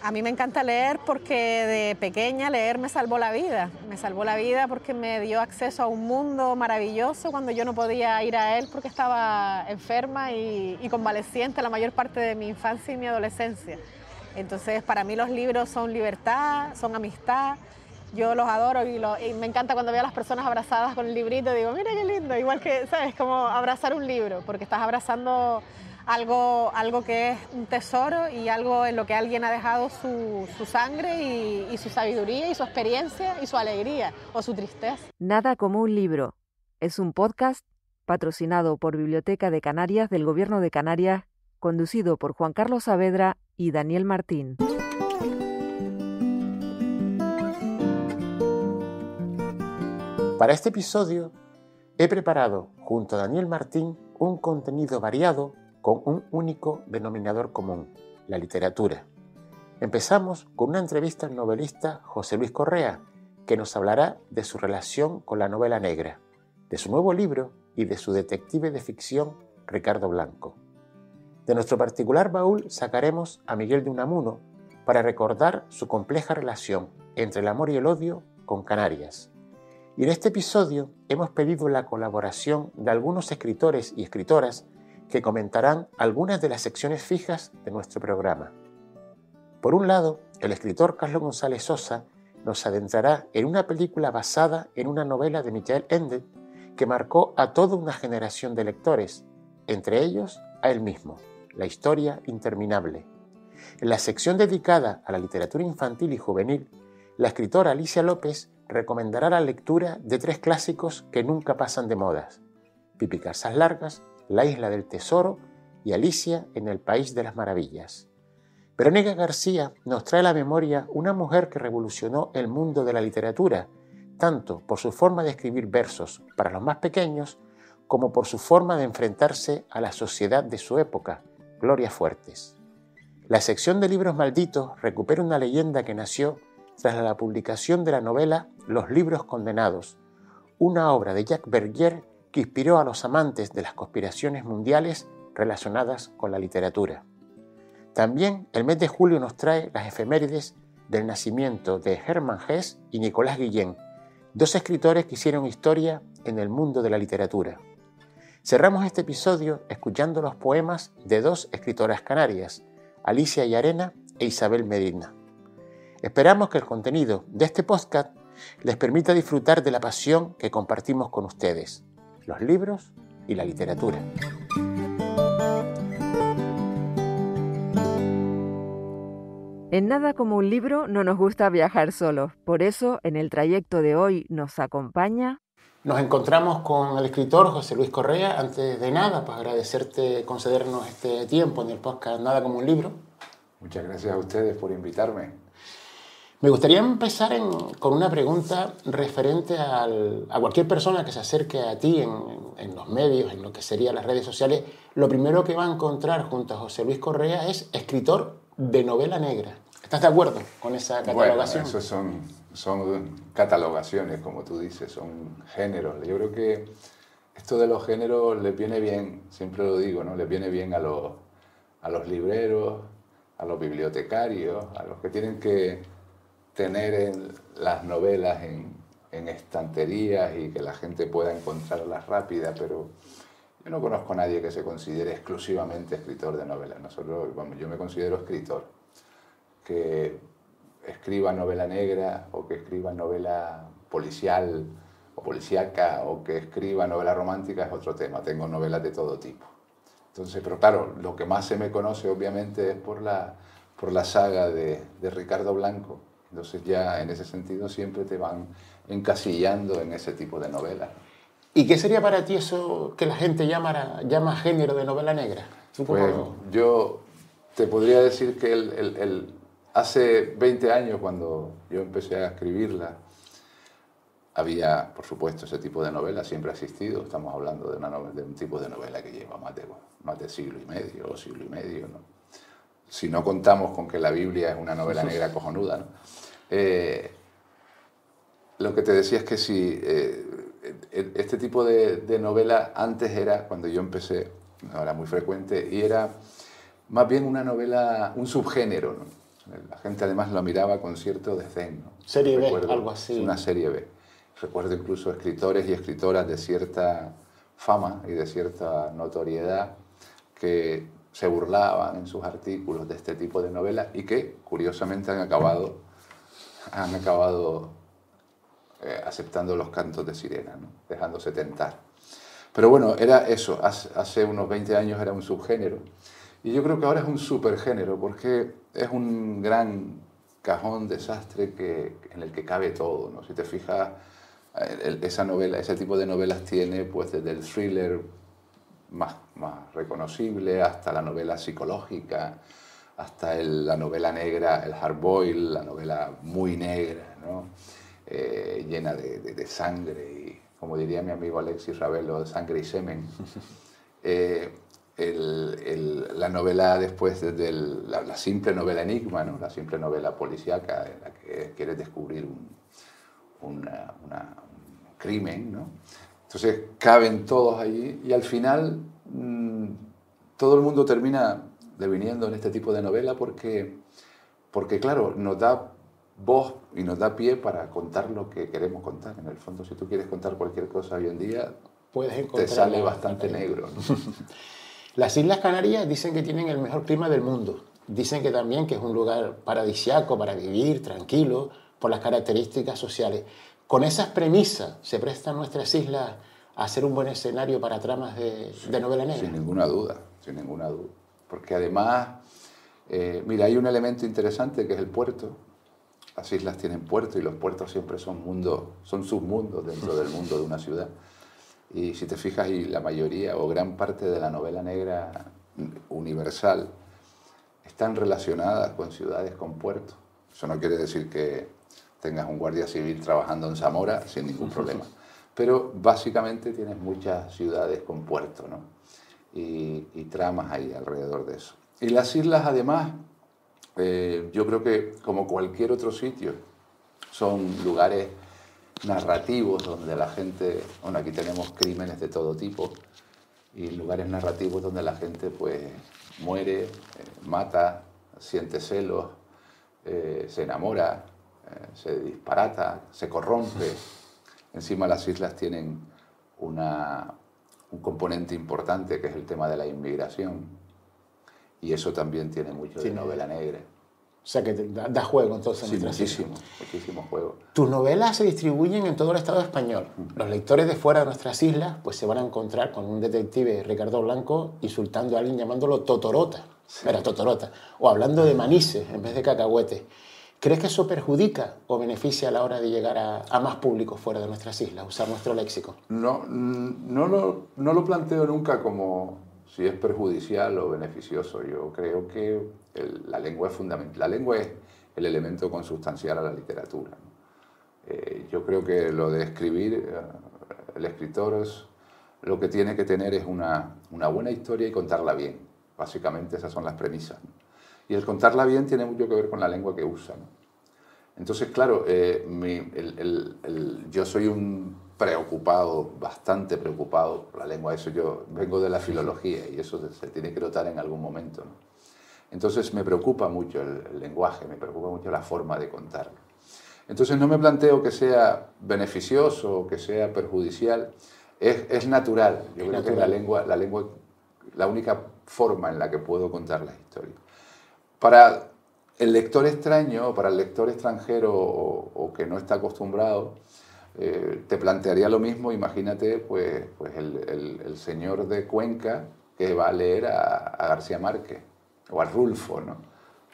A mí me encanta leer porque de pequeña leer me salvó la vida. Me salvó la vida porque me dio acceso a un mundo maravilloso cuando yo no podía ir a él porque estaba enferma y convaleciente la mayor parte de mi infancia y mi adolescencia. Entonces, para mí los libros son libertad, son amistad. Yo los adoro y me encanta cuando veo a las personas abrazadas con el librito. Digo, mira qué lindo, igual que, ¿sabes? Como abrazar un libro, porque estás abrazando algo que es un tesoro y algo en lo que alguien ha dejado su sangre y su sabiduría y su experiencia y su alegría o su tristeza. Nada como un libro. Es un podcast patrocinado por Biblioteca de Canarias del Gobierno de Canarias, conducido por Juan Carlos Saavedra y Daniel Martín. Para este episodio he preparado junto a Daniel Martín un contenido variado con un único denominador común, la literatura. Empezamos con una entrevista al novelista José Luis Correa, que nos hablará de su relación con la novela negra, de su nuevo libro y de su detective de ficción Ricardo Blanco. De nuestro particular baúl sacaremos a Miguel de Unamuno para recordar su compleja relación entre el amor y el odio con Canarias. Y en este episodio hemos pedido la colaboración de algunos escritores y escritoras que comentarán algunas de las secciones fijas de nuestro programa. Por un lado, el escritor Carlos González Sosa nos adentrará en una película basada en una novela de Michael Ende que marcó a toda una generación de lectores, entre ellos a él mismo, La historia interminable. En la sección dedicada a la literatura infantil y juvenil, la escritora Alicia López recomendará la lectura de 3 clásicos que nunca pasan de modas: Pipi Calzas Largas, La isla del tesoro y Alicia en el país de las maravillas. Verónica García nos trae a la memoria una mujer que revolucionó el mundo de la literatura, tanto por su forma de escribir versos para los más pequeños, como por su forma de enfrentarse a la sociedad de su época, Gloria Fuertes. La sección de libros malditos recupera una leyenda que nació tras la publicación de la novela Los libros condenados, una obra de Jacques Vergier que inspiró a los amantes de las conspiraciones mundiales relacionadas con la literatura. También el mes de julio nos trae las efemérides del nacimiento de Hermann Hesse y Nicolás Guillén, 2 escritores que hicieron historia en el mundo de la literatura. Cerramos este episodio escuchando los poemas de 2 escritoras canarias, Alicia Llarena e Isabel Medina. Esperamos que el contenido de este podcast les permita disfrutar de la pasión que compartimos con ustedes, los libros y la literatura. En Nada como un libro no nos gusta viajar solos, por eso en el trayecto de hoy nos acompaña... Nos encontramos con el escritor José Luis Correa. Antes de nada, pues agradecerte concedernos este tiempo en el podcast Nada como un libro. Muchas gracias a ustedes por invitarme. Me gustaría empezar con una pregunta referente a cualquier persona que se acerque a ti en los medios, en lo que serían las redes sociales. Lo primero que va a encontrar junto a José Luis Correa es escritor de novela negra. ¿Estás de acuerdo con esa catalogación? Bueno, eso son catalogaciones, como tú dices, son géneros. Yo creo que esto de los géneros les viene bien, siempre lo digo, ¿no? Les viene bien a los libreros, a los bibliotecarios, a los que tienen que tener las novelas en estanterías y que la gente pueda encontrarlas rápida, pero yo no conozco a nadie que se considere exclusivamente escritor de novelas. Yo me considero escritor. Que escriba novela negra o que escriba novela policial o policíaca o que escriba novela romántica es otro tema. Tengo novelas de todo tipo. Entonces, pero claro, lo que más se me conoce obviamente es por la saga de Ricardo Blanco. Entonces ya en ese sentido siempre te van encasillando en ese tipo de novelas. ¿Y qué sería para ti eso que la gente llama género de novela negra? Pues yo te podría decir que hace 20 años, cuando yo empecé a escribirla, había, por supuesto, ese tipo de novela, siempre ha existido. Estamos hablando de un tipo de novela que lleva más de siglo y medio o siglo y medio, ¿no? Si no contamos con que la Biblia es una novela negra cojonuda, ¿no? Lo que te decía es que si este tipo de novela antes era, cuando yo empecé, no era muy frecuente, y era más bien una novela, un subgénero, ¿no? La gente además lo miraba con cierto desdén, ¿no? Serie B, algo así. Es una serie B. Recuerdo incluso escritores y escritoras de cierta fama y de cierta notoriedad que se burlaban en sus artículos de este tipo de novelas y que, curiosamente, han acabado aceptando los cantos de sirena, ¿no? Dejándose tentar. Pero bueno, era eso. Hace unos 20 años era un subgénero. Y yo creo que ahora es un supergénero, porque es un gran cajón desastre en el que cabe todo, ¿no? Si te fijas, esa novela, ese tipo de novelas tiene pues desde el thriller más reconocible hasta la novela psicológica, hasta la novela negra, el hardboil, la novela muy negra, ¿no? Llena de sangre y, como diría mi amigo Alexis Ravelo, de sangre y semen. La novela después de la simple novela enigma, ¿no? La simple novela policíaca en la que quieres descubrir un crimen, ¿no? Entonces caben todos allí y al final todo el mundo termina deviniendo en este tipo de novela porque claro, nos da voz y nos da pie para contar lo que queremos contar. En el fondo, si tú quieres contar cualquier cosa hoy en día, te sale bastante negro, ¿no? Las Islas Canarias dicen que tienen el mejor clima del mundo. Dicen que también que es un lugar paradisiaco para vivir, tranquilo, por las características sociales. Con esas premisas, ¿se prestan nuestras islas a ser un buen escenario para tramas de novela negra? Sin ninguna duda, sin ninguna duda. Porque además, mira, hay un elemento interesante que es el puerto. Las islas tienen puerto y los puertos siempre son submundos dentro del mundo de una ciudad. Y si te fijas, y la mayoría o gran parte de la novela negra universal están relacionadas con ciudades con puertos. Eso no quiere decir que tengas un guardia civil trabajando en Zamora sin ningún problema. Pero básicamente tienes muchas ciudades con puerto, ¿no? Y tramas ahí alrededor de eso. Y las islas, además, yo creo que como cualquier otro sitio, son lugares narrativos donde la gente, bueno, aquí tenemos crímenes de todo tipo y lugares narrativos donde la gente pues muere, mata, siente celos, se enamora, se disparata, se corrompe. Encima las islas tienen un componente importante que es el tema de la inmigración y eso también tiene mucho de novela negra. O sea que da juego entonces. Sí, muchísimo juego. Tus novelas se distribuyen en todo el Estado español. Los lectores de fuera de nuestras islas pues se van a encontrar con un detective, Ricardo Blanco, insultando a alguien llamándolo Totorota. Sí. Era Totorota. O hablando de manises en vez de cacahuetes. ¿Crees que eso perjudica o beneficia a la hora de llegar a más público fuera de nuestras islas, usar nuestro léxico? No lo planteo nunca como si es perjudicial o beneficioso. Yo creo que la lengua es fundamental. La lengua es el elemento consustancial a la literatura, ¿no? Yo creo que lo de escribir, el escritor lo que tiene que tener es una buena historia y contarla bien. Básicamente esas son las premisas, ¿no? Y el contarla bien tiene mucho que ver con la lengua que usa, ¿no? Entonces, claro, yo soy un preocupado, bastante preocupado por la lengua. Eso yo vengo de la filología y eso se tiene que notar en algún momento, ¿no? Entonces me preocupa mucho el lenguaje, me preocupa mucho la forma de contarlo. Entonces no me planteo que sea beneficioso o que sea perjudicial, es natural. Yo creo que la lengua la única forma en la que puedo contar las historias. Para el lector extraño, para el lector extranjero o que no está acostumbrado, te plantearía lo mismo. Imagínate pues el señor de Cuenca que va a leer a García Márquez o a Rulfo, ¿no?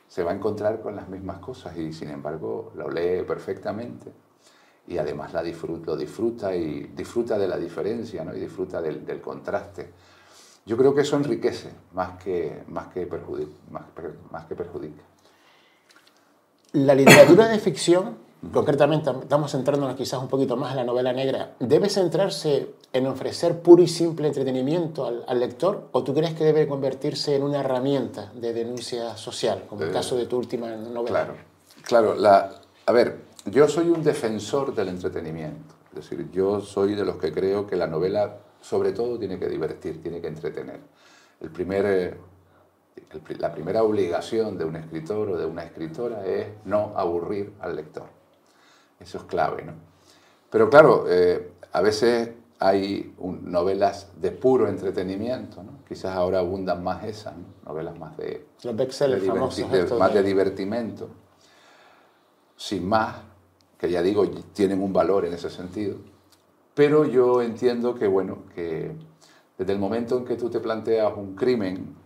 Se va a encontrar con las mismas cosas y sin embargo lo lee perfectamente y además lo disfruta y disfruta de la diferencia, ¿no? Y disfruta del contraste. Yo creo que eso enriquece más que perjudica. La literatura de ficción, concretamente estamos centrándonos quizás un poquito más en la novela negra, ¿debe centrarse en ofrecer puro y simple entretenimiento al lector o tú crees que debe convertirse en una herramienta de denuncia social, como el caso de tu última novela? Claro. A ver, yo soy un defensor del entretenimiento. Es decir, yo soy de los que creo que la novela sobre todo tiene que divertir, tiene que entretener. El primer la primera obligación de un escritor o de una escritora es no aburrir al lector. Eso es clave, ¿no? Pero claro, a veces hay novelas de puro entretenimiento, ¿no? Quizás ahora abundan más esas, ¿no? Novelas más de... Los bestsellers famosos. Más de divertimento, sin más, que ya digo, tienen un valor en ese sentido. Pero yo entiendo que, bueno, que desde el momento en que tú te planteas un crimen,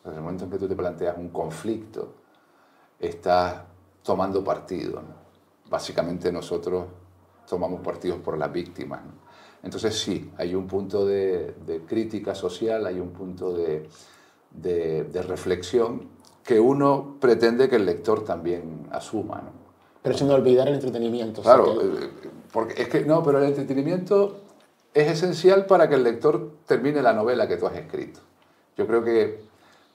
desde el momento en que tú te planteas un conflicto, estás tomando partido, ¿no? Básicamente nosotros tomamos partidos por las víctimas, ¿no? Entonces sí, hay un punto de crítica social, hay un punto de reflexión que uno pretende que el lector también asuma, ¿no? Pero sin olvidar el entretenimiento. Claro, porque es que no, pero el entretenimiento es esencial para que el lector termine la novela que tú has escrito. Yo creo que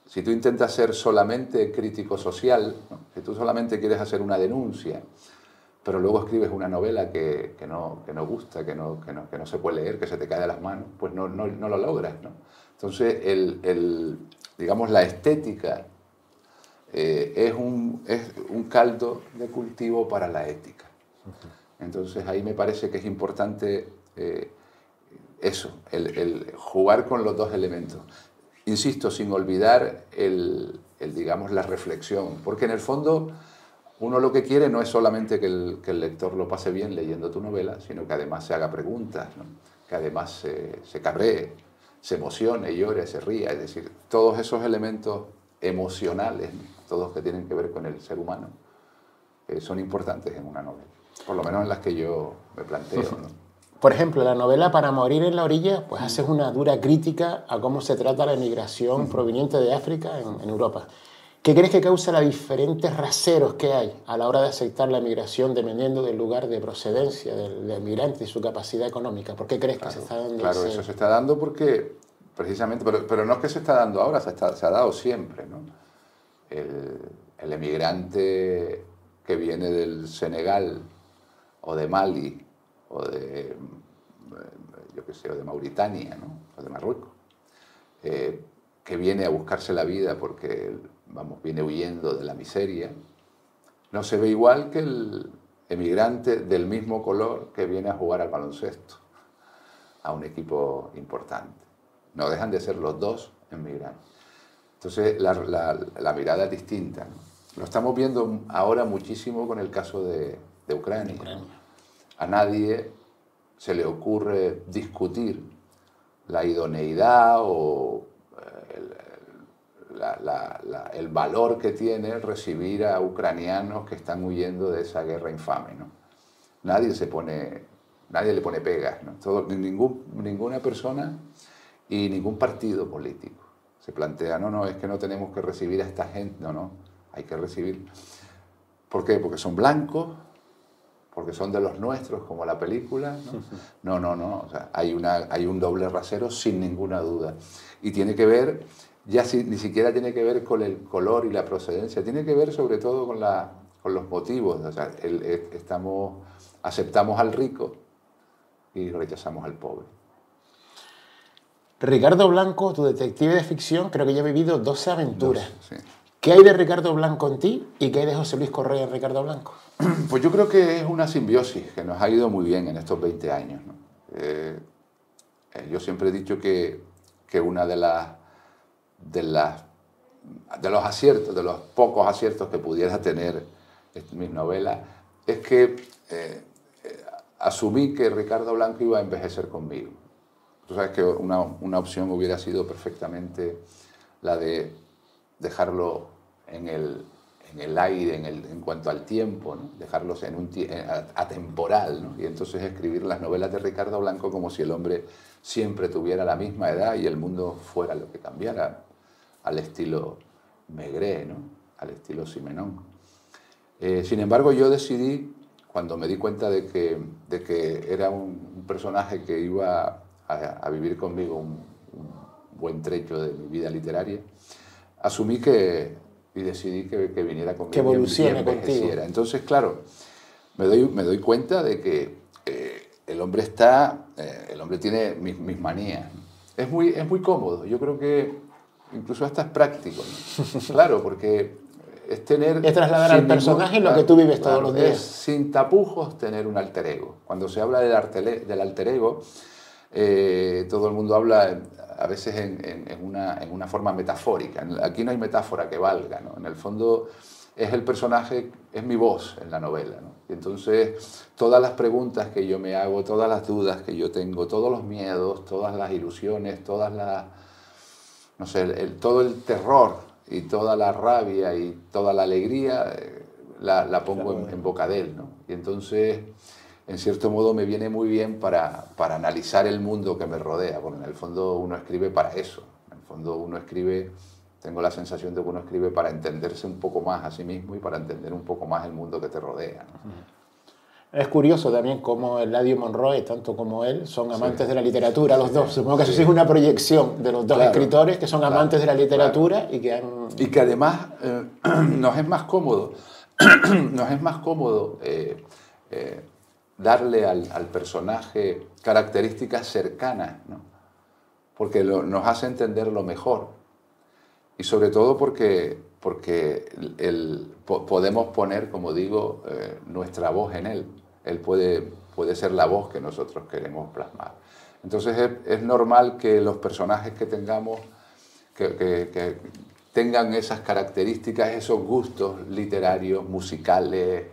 si tú intentas ser solamente crítico social, ¿no? Si tú solamente quieres hacer una denuncia, pero luego escribes una novela que no gusta, que no se puede leer, que se te cae de las manos, pues no lo logras, ¿no? Entonces, digamos, la estética es un caldo de cultivo para la ética. Entonces, ahí me parece que es importante eso, el jugar con los dos elementos. Insisto, sin olvidar digamos, la reflexión, porque en el fondo uno lo que quiere no es solamente que el lector lo pase bien leyendo tu novela, sino que además se haga preguntas, ¿no? Que además se cabree, se emocione, llore, se ría. Es decir, todos esos elementos emocionales, ¿no? Todos que tienen que ver con el ser humano, son importantes en una novela. Por lo menos en las que yo me planteo, ¿no? Por ejemplo, la novela Para morir en la orilla, pues haces una dura crítica a cómo se trata la emigración proveniente de África en Europa. ¿Qué crees que causa los diferentes raseros que hay a la hora de aceptar la emigración dependiendo del lugar de procedencia del emigrante y su capacidad económica? ¿Por qué crees que se está dando? Claro, eso se está dando porque, precisamente, pero no es que se está dando ahora, se ha dado siempre, ¿no? El emigrante que viene del Senegal o de Mali o de, yo qué sé, o de Mauritania, ¿no? O de Marruecos, que viene a buscarse la vida porque, vamos, viene huyendo de la miseria, no se ve igual que el emigrante del mismo color que viene a jugar al baloncesto, a un equipo importante. No dejan de ser los dos emigrantes. Entonces, la mirada es distinta, ¿no? Lo estamos viendo ahora muchísimo con el caso de Ucrania, ¿no? A nadie se le ocurre discutir la idoneidad o el valor que tiene recibir a ucranianos que están huyendo de esa guerra infame, ¿no? Nadie le pone pegas, ¿no? Ninguna persona y ningún partido político se plantea, no, es que no tenemos que recibir a esta gente, no, hay que recibir. ¿Por qué? Porque son blancos, porque son de los nuestros, como la película, ¿no? No, o sea, hay un doble rasero sin ninguna duda. Y tiene que ver, ni siquiera tiene que ver con el color y la procedencia, tiene que ver sobre todo con los motivos. O sea, aceptamos al rico y rechazamos al pobre. Ricardo Blanco, tu detective de ficción, creo que ya ha vivido 12 aventuras. Sí. ¿Qué hay de Ricardo Blanco en ti y qué hay de José Luis Correa en Ricardo Blanco? Pues yo creo que es una simbiosis que nos ha ido muy bien en estos 20 años, ¿no? Yo siempre he dicho que una de los aciertos, de los pocos aciertos que pudiera tener mis novelas, es que asumí que Ricardo Blanco iba a envejecer conmigo. Tú sabes que una opción hubiera sido perfectamente la de dejarlo en el aire, en cuanto al tiempo, ¿no? Dejarlos atemporal, ¿no? Y entonces escribir las novelas de Ricardo Blanco como si el hombre siempre tuviera la misma edad y el mundo fuera lo que cambiara, al estilo Maigret, ¿no? Al estilo Simenón. Sin embargo, yo decidí, cuando me di cuenta de que era un personaje que iba a vivir conmigo un buen trecho de mi vida literaria, asumí y decidí que viniera conmigo. Que evolucione contigo. Entonces, claro, me doy cuenta de que el hombre tiene mis manías. Es muy cómodo. Yo creo que incluso hasta es práctico, ¿no? Claro, porque es tener... Es trasladar al personaje lo que tú vives todos los días. Es sin tapujos tener un alter ego. Cuando se habla del alter ego, todo el mundo habla a veces en una forma metafórica. Aquí no hay metáfora que valga, ¿no? En el fondo es el personaje, es mi voz en la novela, ¿no? Y entonces todas las preguntas que yo me hago, todas las dudas que yo tengo, todos los miedos, todas las ilusiones, todas las, no sé, todo el terror y toda la rabia y toda la alegría la pongo en boca de él, ¿no? Y entonces, en cierto modo, me viene muy bien para analizar el mundo que me rodea, porque en el fondo uno escribe para eso. En el fondo uno escribe, tengo la sensación de que uno escribe para entenderse un poco más a sí mismo y para entender un poco más el mundo que te rodea, ¿no? Es curioso también cómo Eladio Monroe, tanto como él, son amantes de la literatura, los dos. Supongo que eso sí es una proyección de los dos escritores que son amantes de la literatura y que han... Y que además nos es más cómodo, darle al personaje características cercanas, ¿no? Porque nos hace entenderlo mejor. Y sobre todo porque podemos poner, como digo, nuestra voz en él. Él puede ser la voz que nosotros queremos plasmar. Entonces es normal que los personajes que tengamos, que tengan esas características, esos gustos literarios, musicales,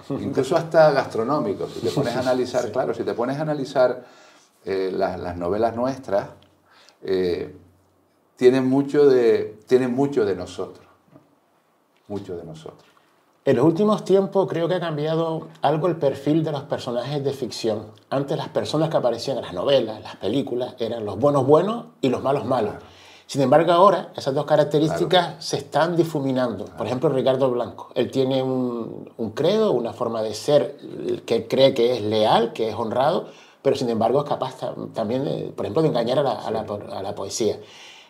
incluso hasta gastronómicos. Si te pones a analizar, sí. Claro, si te pones a analizar las novelas nuestras, tienen mucho de nosotros, ¿no? Mucho de nosotros. En los últimos tiempos creo que ha cambiado algo el perfil de los personajes de ficción. Antes las personas que aparecían en las novelas, en las películas, eran los buenos buenos y los malos malos. Claro. Sin embargo, ahora esas dos características se están difuminando. Por ejemplo, Ricardo Blanco. Él tiene un credo, una forma de ser que cree que es leal, que es honrado, pero sin embargo es capaz también, por ejemplo, de engañar a la poesía.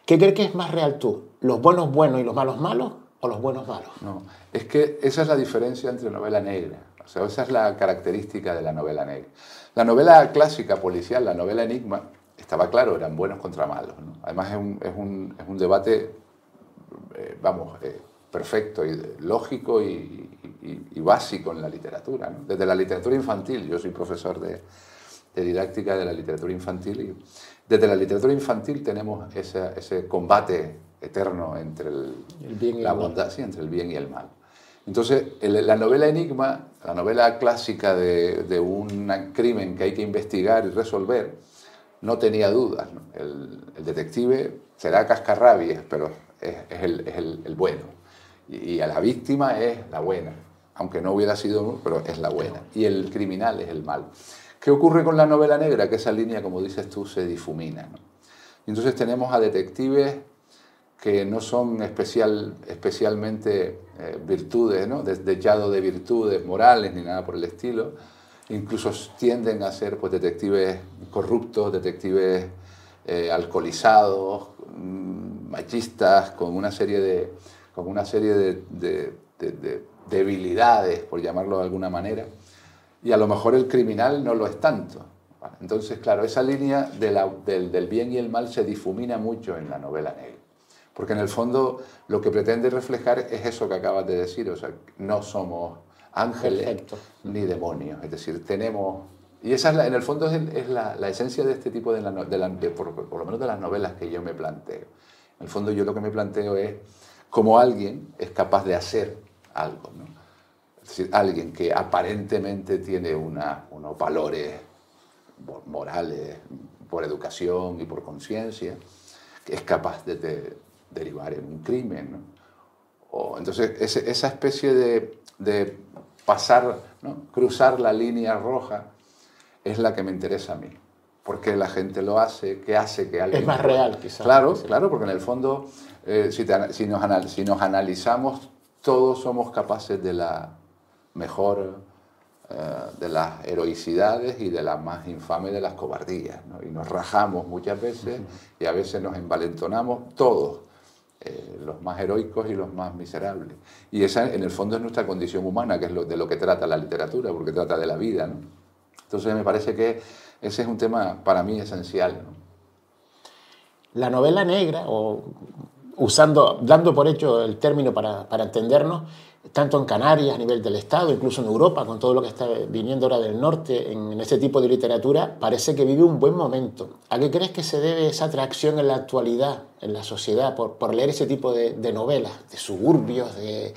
¿Qué crees que es más real tú? ¿Los buenos buenos y los malos malos o los buenos malos? No, es que esa es la diferencia entre novela negra. O sea, esa es la característica de la novela negra. La novela clásica policial, la novela enigma, estaba claro, eran buenos contra malos, ¿no? Además es un debate, perfecto, y lógico y básico en la literatura, ¿no? Desde la literatura infantil, yo soy profesor de didáctica de la literatura infantil, y desde la literatura infantil tenemos ese combate eterno entre la bondad, sí, entre el bien y el mal. Entonces, la novela enigma, la novela clásica de un crimen que hay que investigar y resolver, no tenía dudas, ¿no? El detective será cascarrabias, pero es el bueno. Y a la víctima es la buena, aunque no hubiera sido, pero es la buena. Y el criminal es el mal. ¿Qué ocurre con la novela negra? Que esa línea, como dices tú, se difumina, ¿no? Y entonces tenemos a detectives que no son especialmente virtudes, ¿no? Desdechados de virtudes morales ni nada por el estilo. Incluso tienden a ser, pues, detectives corruptos, detectives alcoholizados, machistas, con una serie de debilidades, por llamarlo de alguna manera. Y a lo mejor el criminal no lo es tanto. Entonces, claro, esa línea del bien y el mal se difumina mucho en la novela negra. Porque en el fondo lo que pretende reflejar es eso que acabas de decir, o sea, no somos ángeles ni demonios, es decir, tenemos... Y esa es en el fondo es la esencia de este tipo por lo menos de las novelas que yo me planteo. En el fondo yo lo que me planteo es cómo alguien es capaz de hacer algo, ¿no? Es decir, alguien que aparentemente tiene unos valores morales por educación y por conciencia, que es capaz de derivar en un crimen, ¿no? Entonces, esa especie de pasar, ¿no? Cruzar la línea roja es la que me interesa a mí. ¿Por qué la gente lo hace? ¿Qué hace que alguien... Es más real, quizás. Claro, porque en el fondo, si nos analizamos, todos somos capaces de la mejor, de las heroicidades y de la más infame de las cobardías, ¿no? Y nos rajamos muchas veces y a veces nos envalentonamos todos, los más heroicos y los más miserables. Y esa, en el fondo, es nuestra condición humana, que es de lo que trata la literatura, porque trata de la vida, ¿no? Entonces me parece que ese es un tema para mí esencial, ¿no? La novela negra o dando por hecho el término para entendernos, tanto en Canarias, a nivel del Estado, incluso en Europa, con todo lo que está viniendo ahora del norte, en ese tipo de literatura, parece que vive un buen momento. ¿A qué crees que se debe esa atracción en la actualidad, en la sociedad, por leer ese tipo de novelas, de suburbios, de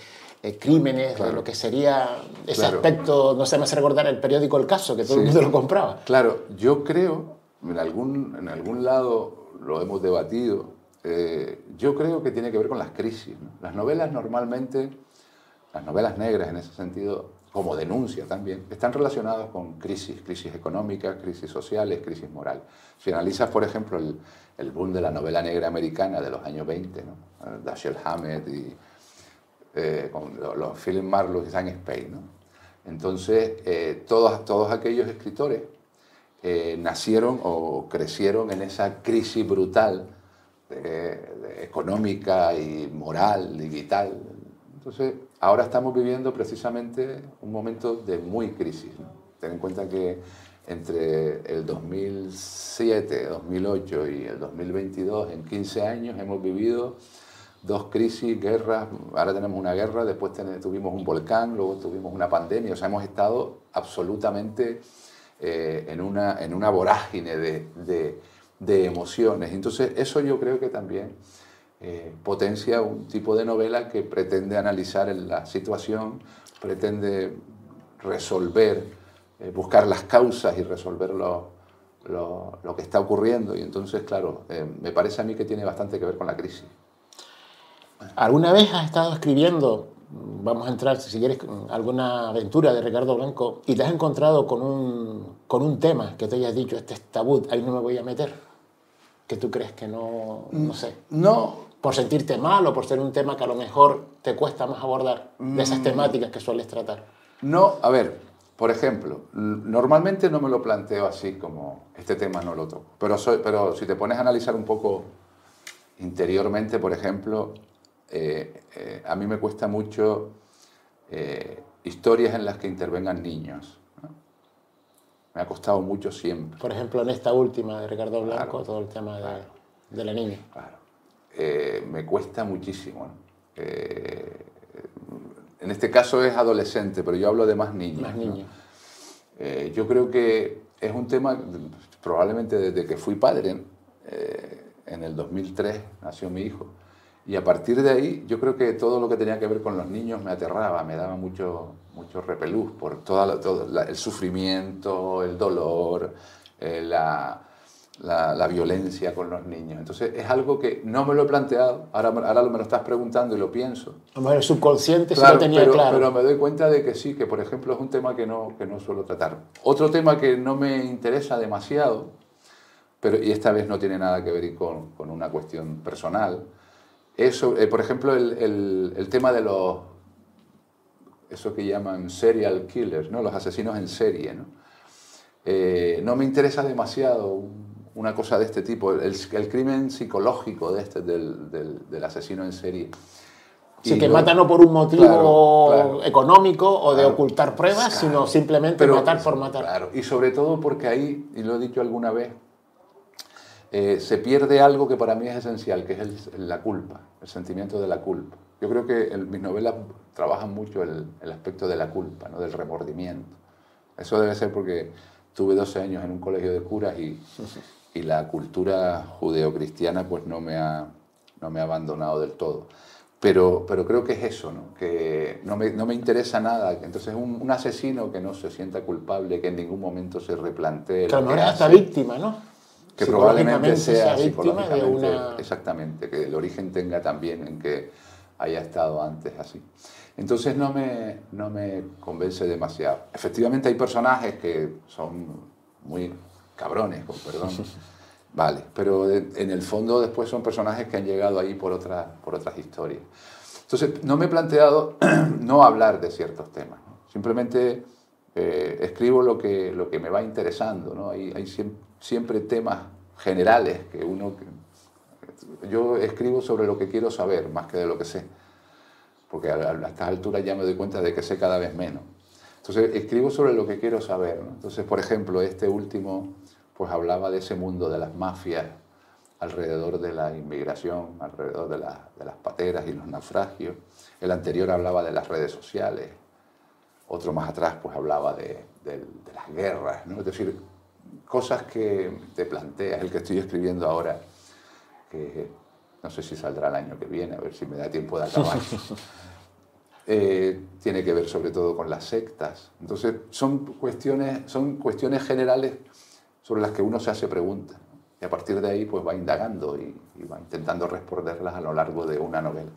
crímenes, claro, de lo que sería ese claro, aspecto? No sé, me hace recordar el periódico El Caso, que todo el mundo lo compraba. Claro, yo creo, en algún lado lo hemos debatido, yo creo que tiene que ver con las crisis, ¿no? Las novelas normalmente, las novelas negras en ese sentido, como denuncia también, están relacionadas con crisis económicas, crisis sociales, crisis moral. Si analizas, por ejemplo, el boom de la novela negra americana de los años 20, ¿no? Dashiell Hammett y con los Philip Marlowe y Sam Spade, ¿no? Entonces, todos aquellos escritores nacieron o crecieron en esa crisis brutal económica y moral y vital. Entonces, ahora estamos viviendo precisamente un momento de muy crisis, ¿no? Ten en cuenta que entre el 2007, 2008 y el 2022, en 15 años, hemos vivido 2 crisis, guerras. Ahora tenemos una guerra, después tuvimos un volcán, luego tuvimos una pandemia. O sea, hemos estado absolutamente en una vorágine de emociones. Entonces, eso yo creo que también potencia un tipo de novela que pretende analizar la situación, pretende resolver, buscar las causas y resolver lo que está ocurriendo. Y entonces, claro, me parece a mí que tiene bastante que ver con la crisis. ¿Alguna vez has estado escribiendo, vamos a entrar, si quieres, en alguna aventura de Ricardo Blanco, y te has encontrado con un tema que te hayas dicho, este es tabú, ahí no me voy a meter? ¿Que tú crees que no sé? No. ¿Por sentirte mal o por ser un tema que a lo mejor te cuesta más abordar, de esas temáticas que sueles tratar? No, a ver, por ejemplo, normalmente no me lo planteo así como este tema no lo toco, pero si te pones a analizar un poco interiormente, por ejemplo, a mí me cuesta mucho historias en las que intervengan niños, ¿no? Me ha costado mucho siempre. Por ejemplo, en esta última de Ricardo Blanco, Claro, todo el tema de la niña. Claro. Me cuesta muchísimo, ¿no? En este caso es adolescente, pero yo hablo de más niños. Más niños. ¿No? Yo creo que es un tema, probablemente desde que fui padre, en el 2003 nació mi hijo, y a partir de ahí yo creo que todo lo que tenía que ver con los niños me aterraba, me daba mucho repelús por todo el sufrimiento, el dolor, la violencia con los niños. Entonces es algo que no me lo he planteado, ahora me lo estás preguntando y lo pienso. A lo mejor el subconsciente Claro, sí lo tenía claro. Pero me doy cuenta de que sí, que por ejemplo es un tema que no suelo tratar. Otro tema que no me interesa demasiado, y esta vez no tiene nada que ver con una cuestión personal, es, por ejemplo, el tema de eso que llaman serial killers, ¿no? Los asesinos en serie, ¿no? No me interesa demasiado una cosa de este tipo, el crimen psicológico del asesino en serie. Sí, que mata no por un motivo económico o de ocultar pruebas, sino simplemente matar por matar. Claro, y sobre todo porque ahí, y lo he dicho alguna vez, se pierde algo que para mí es esencial, que es la culpa, el sentimiento de la culpa. Yo creo que mis novelas trabajan mucho el aspecto de la culpa, ¿no? Del remordimiento. Eso debe ser porque tuve 12 años en un colegio de curas y la cultura judeocristiana pues no me ha abandonado del todo. Pero creo que es eso, ¿no? Que no me interesa nada. Entonces un asesino que no se sienta culpable, que en ningún momento se replantee... Que a lo mejor es hasta víctima, ¿no? Que probablemente sea víctima de una... Exactamente, que el origen tenga también en que haya estado antes así. Entonces no me convence demasiado. Efectivamente hay personajes que son muy cabrones, con perdón. Vale, pero en el fondo después son personajes que han llegado ahí por otras historias. Entonces no me he planteado no hablar de ciertos temas, ¿no? Simplemente escribo lo que me va interesando, ¿no? Hay siempre temas generales que yo escribo sobre lo que quiero saber más que de lo que sé, porque a estas alturas ya me doy cuenta de que sé cada vez menos. Entonces escribo sobre lo que quiero saber, ¿no? Entonces, por ejemplo, este último pues hablaba de ese mundo de las mafias alrededor de la inmigración, alrededor de las pateras y los naufragios. El anterior hablaba de las redes sociales. Otro más atrás pues hablaba de las guerras, ¿no? Es decir, cosas que te planteas. El que estoy escribiendo ahora, que no sé si saldrá el año que viene, a ver si me da tiempo de acabar. Tiene que ver sobre todo con las sectas. Entonces son cuestiones generales sobre las que uno se hace preguntas, ¿no? Y a partir de ahí pues va indagando y va intentando responderlas a lo largo de una novela.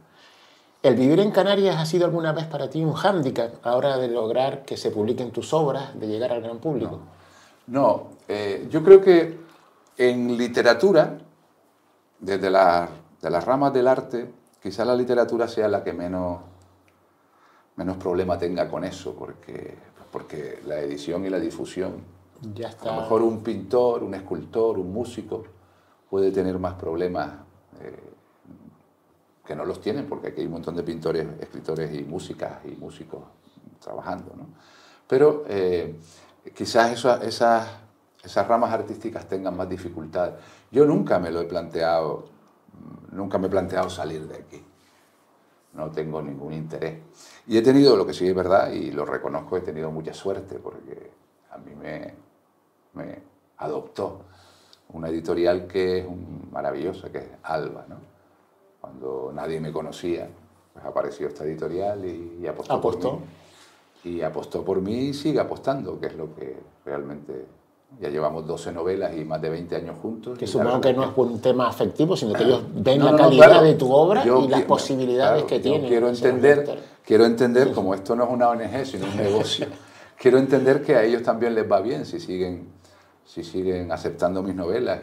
¿El vivir en Canarias ha sido alguna vez para ti un hándicap a la hora de lograr que se publiquen tus obras, de llegar al gran público? No, yo creo que en literatura, desde de las ramas del arte, quizá la literatura sea la que menos problema tenga con eso, porque la edición y la difusión, Ya está. a lo mejor un pintor, un escultor, un músico puede tener más problemas que no los tienen, porque aquí hay un montón de pintores, escritores y músicos trabajando, ¿no? Pero quizás esas ramas artísticas tengan más dificultades. Yo nunca me he planteado salir de aquí. No tengo ningún interés. Y he tenido, lo que sí es verdad, y lo reconozco, he tenido mucha suerte, porque a mí me adoptó una editorial que es maravillosa, que es Alba, ¿no? Cuando nadie me conocía, pues apareció esta editorial y apostó por mí. Y apostó por mí y sigue apostando, que es lo que realmente... Ya llevamos 12 novelas y más de 20 años juntos. Que supongo que no es por un tema afectivo, sino que ellos ven la calidad de tu obra y las posibilidades que tienen. Quiero entender, como esto no es una ONG, sino un negocio, quiero entender que a ellos también les va bien si siguen aceptando mis novelas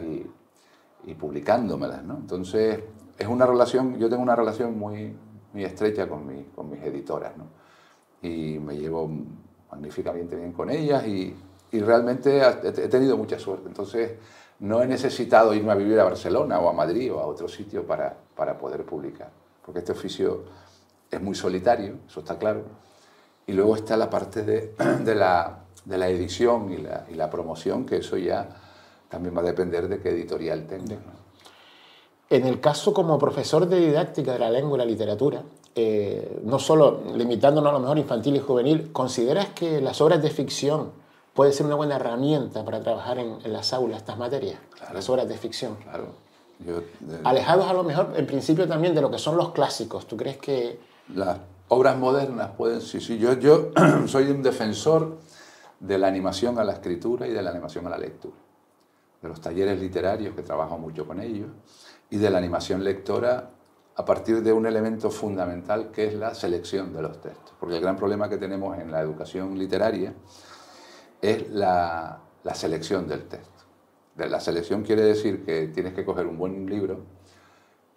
y publicándomelas, ¿no? Entonces, es una relación, yo tengo una relación muy, muy estrecha con mis editoras, ¿no? Y me llevo magníficamente bien con ellas y realmente he tenido mucha suerte. Entonces, no he necesitado irme a vivir a Barcelona o a Madrid o a otro sitio para poder publicar, porque este oficio es muy solitario, eso está claro. Y luego está la parte de la edición y la promoción, que eso ya también va a depender de qué editorial tenga, ¿no? En el caso como profesor de didáctica de la lengua y la literatura, no solo limitándonos a lo mejor infantil y juvenil, ¿consideras que las obras de ficción puede ser una buena herramienta para trabajar en las aulas estas materias? Claro. Las obras de ficción. Claro. Alejados a lo mejor, en principio, también de lo que son los clásicos. ¿Tú crees que...? Las obras modernas pueden... Sí. Yo soy un defensor de la animación a la escritura y de la animación a la lectura. De los talleres literarios, que trabajo mucho con ellos, y de la animación lectora a partir de un elemento fundamental que es la selección de los textos. Porque el gran problema que tenemos en la educación literaria es la selección del texto. La selección quiere decir que tienes que coger un buen libro,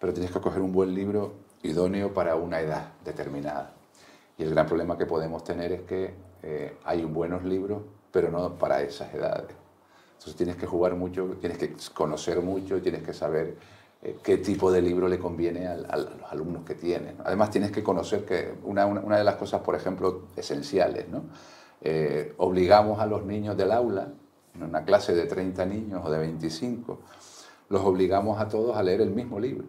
pero tienes que coger un buen libro idóneo para una edad determinada. Y el gran problema que podemos tener es que hay buenos libros, pero no para esas edades. Entonces tienes que jugar mucho, tienes que conocer mucho, tienes que saber qué tipo de libro le conviene a los alumnos que tienes, ¿no? Además tienes que conocer que una de las cosas, por ejemplo, esenciales, ¿no? Obligamos a los niños del aula, en una clase de 30 niños o de 25, los obligamos a todos a leer el mismo libro.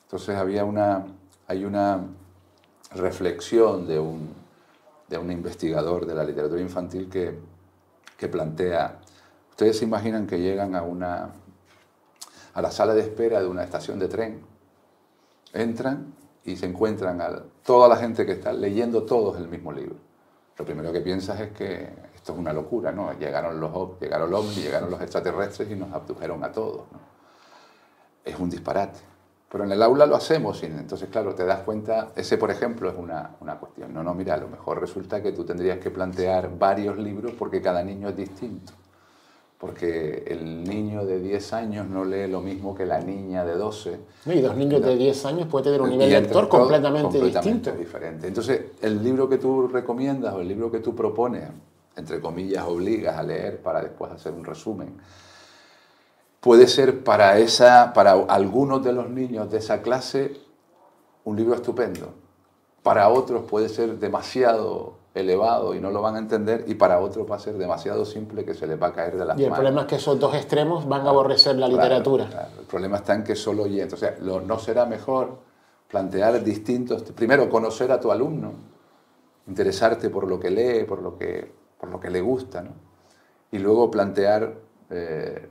Entonces hay una reflexión de un investigador de la literatura infantil que plantea, ustedes se imaginan que llegan a la sala de espera de una estación de tren, entran y se encuentran a toda la gente que está leyendo todos el mismo libro. Lo primero que piensas es que esto es una locura, ¿no? Llegaron los ovnis, llegaron los extraterrestres y nos abdujeron a todos, ¿no? Es un disparate. Pero en el aula lo hacemos y entonces, claro, te das cuenta, ese, por ejemplo, es una cuestión. No, mira, a lo mejor resulta que tú tendrías que plantear varios libros porque cada niño es distinto. Porque el niño de 10 años no lee lo mismo que la niña de 12. Y dos niños de 10 años pueden tener un nivel lector completamente distinto. Diferente. Entonces, el libro que tú recomiendas o el libro que tú propones, entre comillas, obligas a leer para después hacer un resumen, puede ser para algunos de los niños de esa clase un libro estupendo. Para otros puede ser demasiado elevado y no lo van a entender, y para otro va a ser demasiado simple que se les va a caer de las manos. Y el problema es que esos dos extremos van a aborrecer la literatura. Claro. El problema está en que solo oyentes. O sea, no será mejor plantear distintos... Primero, conocer a tu alumno, interesarte por lo que lee, por lo que le gusta, ¿no? Y luego plantear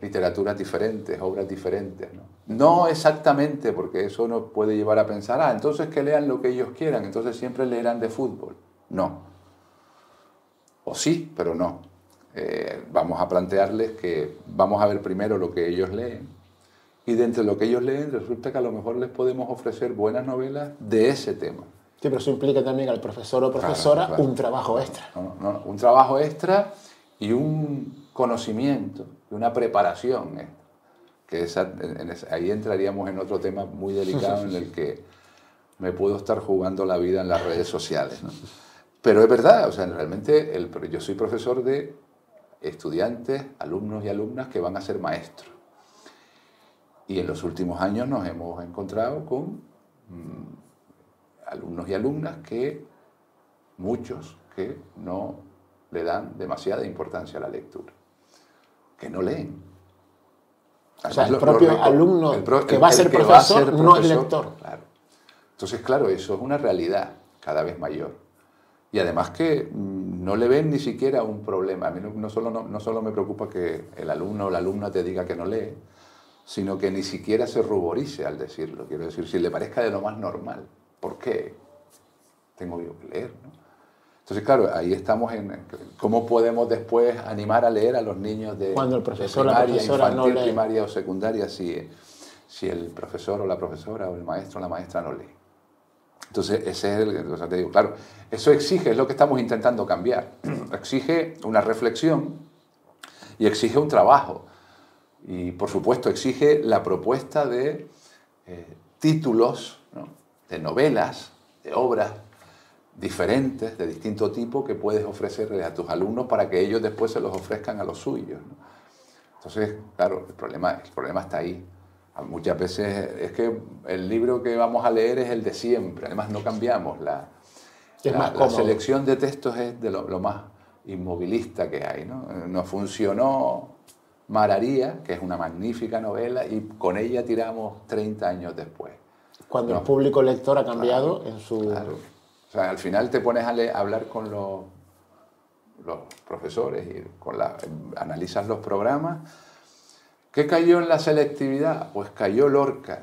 literaturas diferentes, obras diferentes, ¿no? No exactamente, porque eso nos puede llevar a pensar, entonces que lean lo que ellos quieran, entonces siempre leerán de fútbol. No. O sí, pero no. Vamos a plantearles que vamos a ver primero lo que ellos leen, y dentro de lo que ellos leen resulta que a lo mejor les podemos ofrecer buenas novelas de ese tema. Sí, pero eso implica también al profesor o profesora claro. Un trabajo extra. Un trabajo extra y un conocimiento, y una preparación. Que ahí entraríamos en otro tema muy delicado en el que me puedo estar jugando la vida en las redes sociales, ¿no? Pero es verdad, o sea, realmente yo soy profesor de estudiantes, alumnos y alumnas que van a ser maestros. Y en los últimos años nos hemos encontrado con alumnos y alumnas muchos que no le dan demasiada importancia a la lectura, que no leen. Además, el propio alumno que va a ser profesor no es lector. Claro. Entonces, claro, eso es una realidad cada vez mayor. Y además que no le ven ni siquiera un problema. A mí no solo me preocupa que el alumno o la alumna te diga que no lee, sino que ni siquiera se ruborice al decirlo. Quiero decir, si le parezca de lo más normal. ¿Por qué tengo yo que leer, ¿no? Entonces, claro, ahí estamos en cómo podemos después animar a leer a los niños de primaria, infantil, primaria o secundaria si el profesor o la profesora o el maestro o la maestra no lee. Entonces, o sea, te digo, claro, eso exige, es lo que estamos intentando cambiar. Exige una reflexión y exige un trabajo. Y, por supuesto, exige la propuesta de títulos, ¿no? De novelas, de obras diferentes, de distinto tipo, que puedes ofrecerle a tus alumnos para que ellos después se los ofrezcan a los suyos, ¿no? Entonces, claro, el problema está ahí. Muchas veces es que el libro que vamos a leer es el de siempre, además no cambiamos. La selección de textos es de lo más inmovilista que hay, ¿no? Nos funcionó Mararía, que es una magnífica novela, y con ella tiramos 30 años después. Cuando el público lector ha cambiado en su... Claro. O sea, al final te pones a hablar con los profesores y analizas los programas. ¿Qué cayó en la selectividad? Pues cayó Lorca.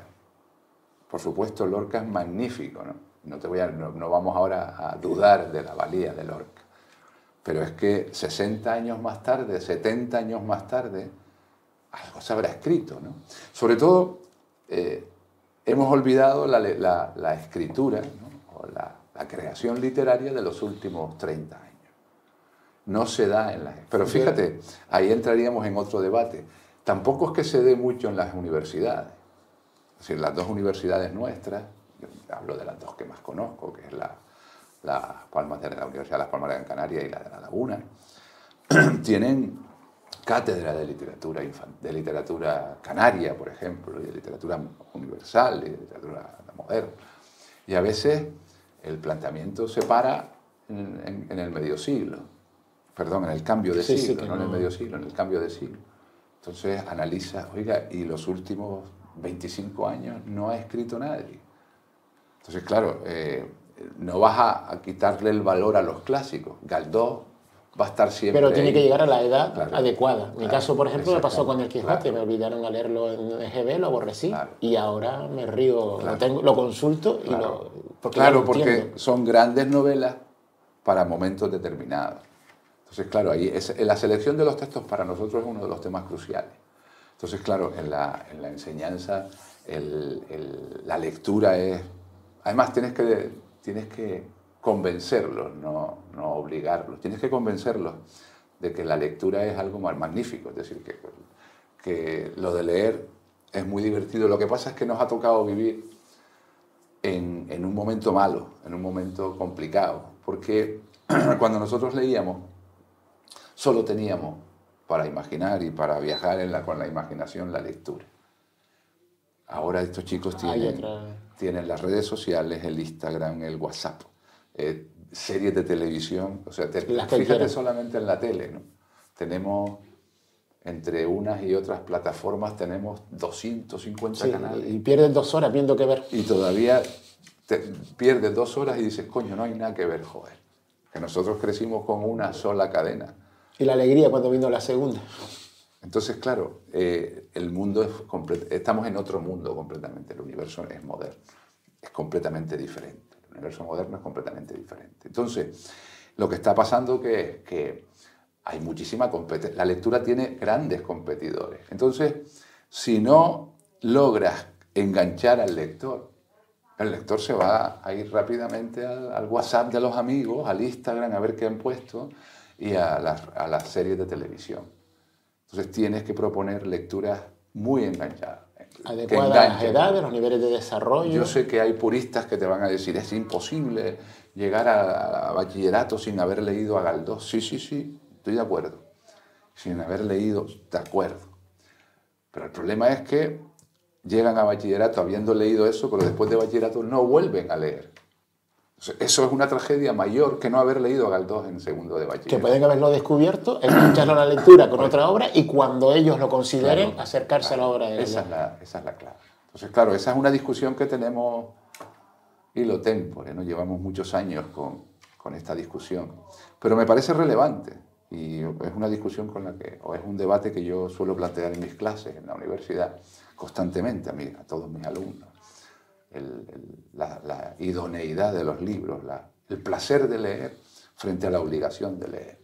Por supuesto, Lorca es magnífico, ¿no? No vamos ahora a dudar de la valía de Lorca. Pero es que 60 años más tarde, 70 años más tarde, algo se habrá escrito, ¿no? Sobre todo, hemos olvidado la escritura, ¿no? O la creación literaria de los últimos 30 años. No se da en las... Pero fíjate, ahí entraríamos en otro debate. Tampoco es que se dé mucho en las universidades. Es decir, las dos universidades nuestras, yo hablo de las dos que más conozco, que es la Universidad de Las Palmas de Gran Canaria y la de La Laguna, tienen cátedra de literatura canaria, por ejemplo, y de literatura universal, y de literatura moderna. Y a veces el planteamiento se para en el medio siglo, perdón, en el cambio de siglo, no en el medio siglo, en el cambio de siglo. Entonces analiza, oiga, y los últimos 25 años no ha escrito nadie. Entonces, claro, no vas a quitarle el valor a los clásicos. Galdós va a estar siempre pero tiene ahí. Que llegar a la edad adecuada. En mi caso, por ejemplo, me pasó con el Quijote. Me obligaron a leerlo en EGB, lo aborrecí. Y ahora me río, lo consulto y porque son grandes novelas para momentos determinados. Entonces, claro, ahí la selección de los textos para nosotros es uno de los temas cruciales. Entonces, claro, en la enseñanza la lectura es... Además, tienes que convencerlos, no obligarlos. Tienes que convencerlos de que la lectura es algo magnífico. Es decir, que lo de leer es muy divertido. Lo que pasa es que nos ha tocado vivir en un momento malo, en un momento complicado. Porque cuando nosotros leíamos, solo teníamos para imaginar y para viajar con la imaginación la lectura. Ahora estos chicos tienen las redes sociales, el Instagram, el WhatsApp. series de televisión, o sea, Las fíjate solamente en la tele, ¿no? Tenemos, entre unas y otras plataformas, tenemos 250 canales. Y pierdes 2 horas viendo qué ver. Y todavía pierdes 2 horas y dices, coño, no hay nada que ver, joder. Que nosotros crecimos con una sola cadena. Y la alegría cuando vino la segunda. Entonces, claro, el mundo estamos en otro mundo completamente. El universo es moderno, es completamente diferente. El universo moderno es completamente diferente. Entonces, lo que está pasando es que hay muchísima competencia. La lectura tiene grandes competidores. Entonces, si no logras enganchar al lector, el lector se va a ir rápidamente al WhatsApp de los amigos, al Instagram, a ver qué han puesto, y a las series de televisión. Entonces tienes que proponer lecturas muy enganchadas. Adecuadas a las edades, los niveles de desarrollo. Yo sé que hay puristas que te van a decir, es imposible llegar a bachillerato sin haber leído a Galdós. Sí, estoy de acuerdo. Sin haber leído, de acuerdo. Pero el problema es que llegan a bachillerato habiendo leído eso, pero después de bachillerato no vuelven a leer. Eso es una tragedia mayor que no haber leído a Galdós en segundo de bachillerato. Que pueden haberlo descubierto, engancharlo a la lectura con otra obra y cuando ellos lo consideren, claro, acercarse a la obra de esa es la clave. Entonces, claro, esa es una discusión que tenemos hilo tempore, ¿no? Llevamos muchos años con esta discusión. Pero me parece relevante y es una discusión o es un debate que yo suelo plantear en mis clases en la universidad constantemente a todos mis alumnos. La idoneidad de los libros, el placer de leer frente a la obligación de leer.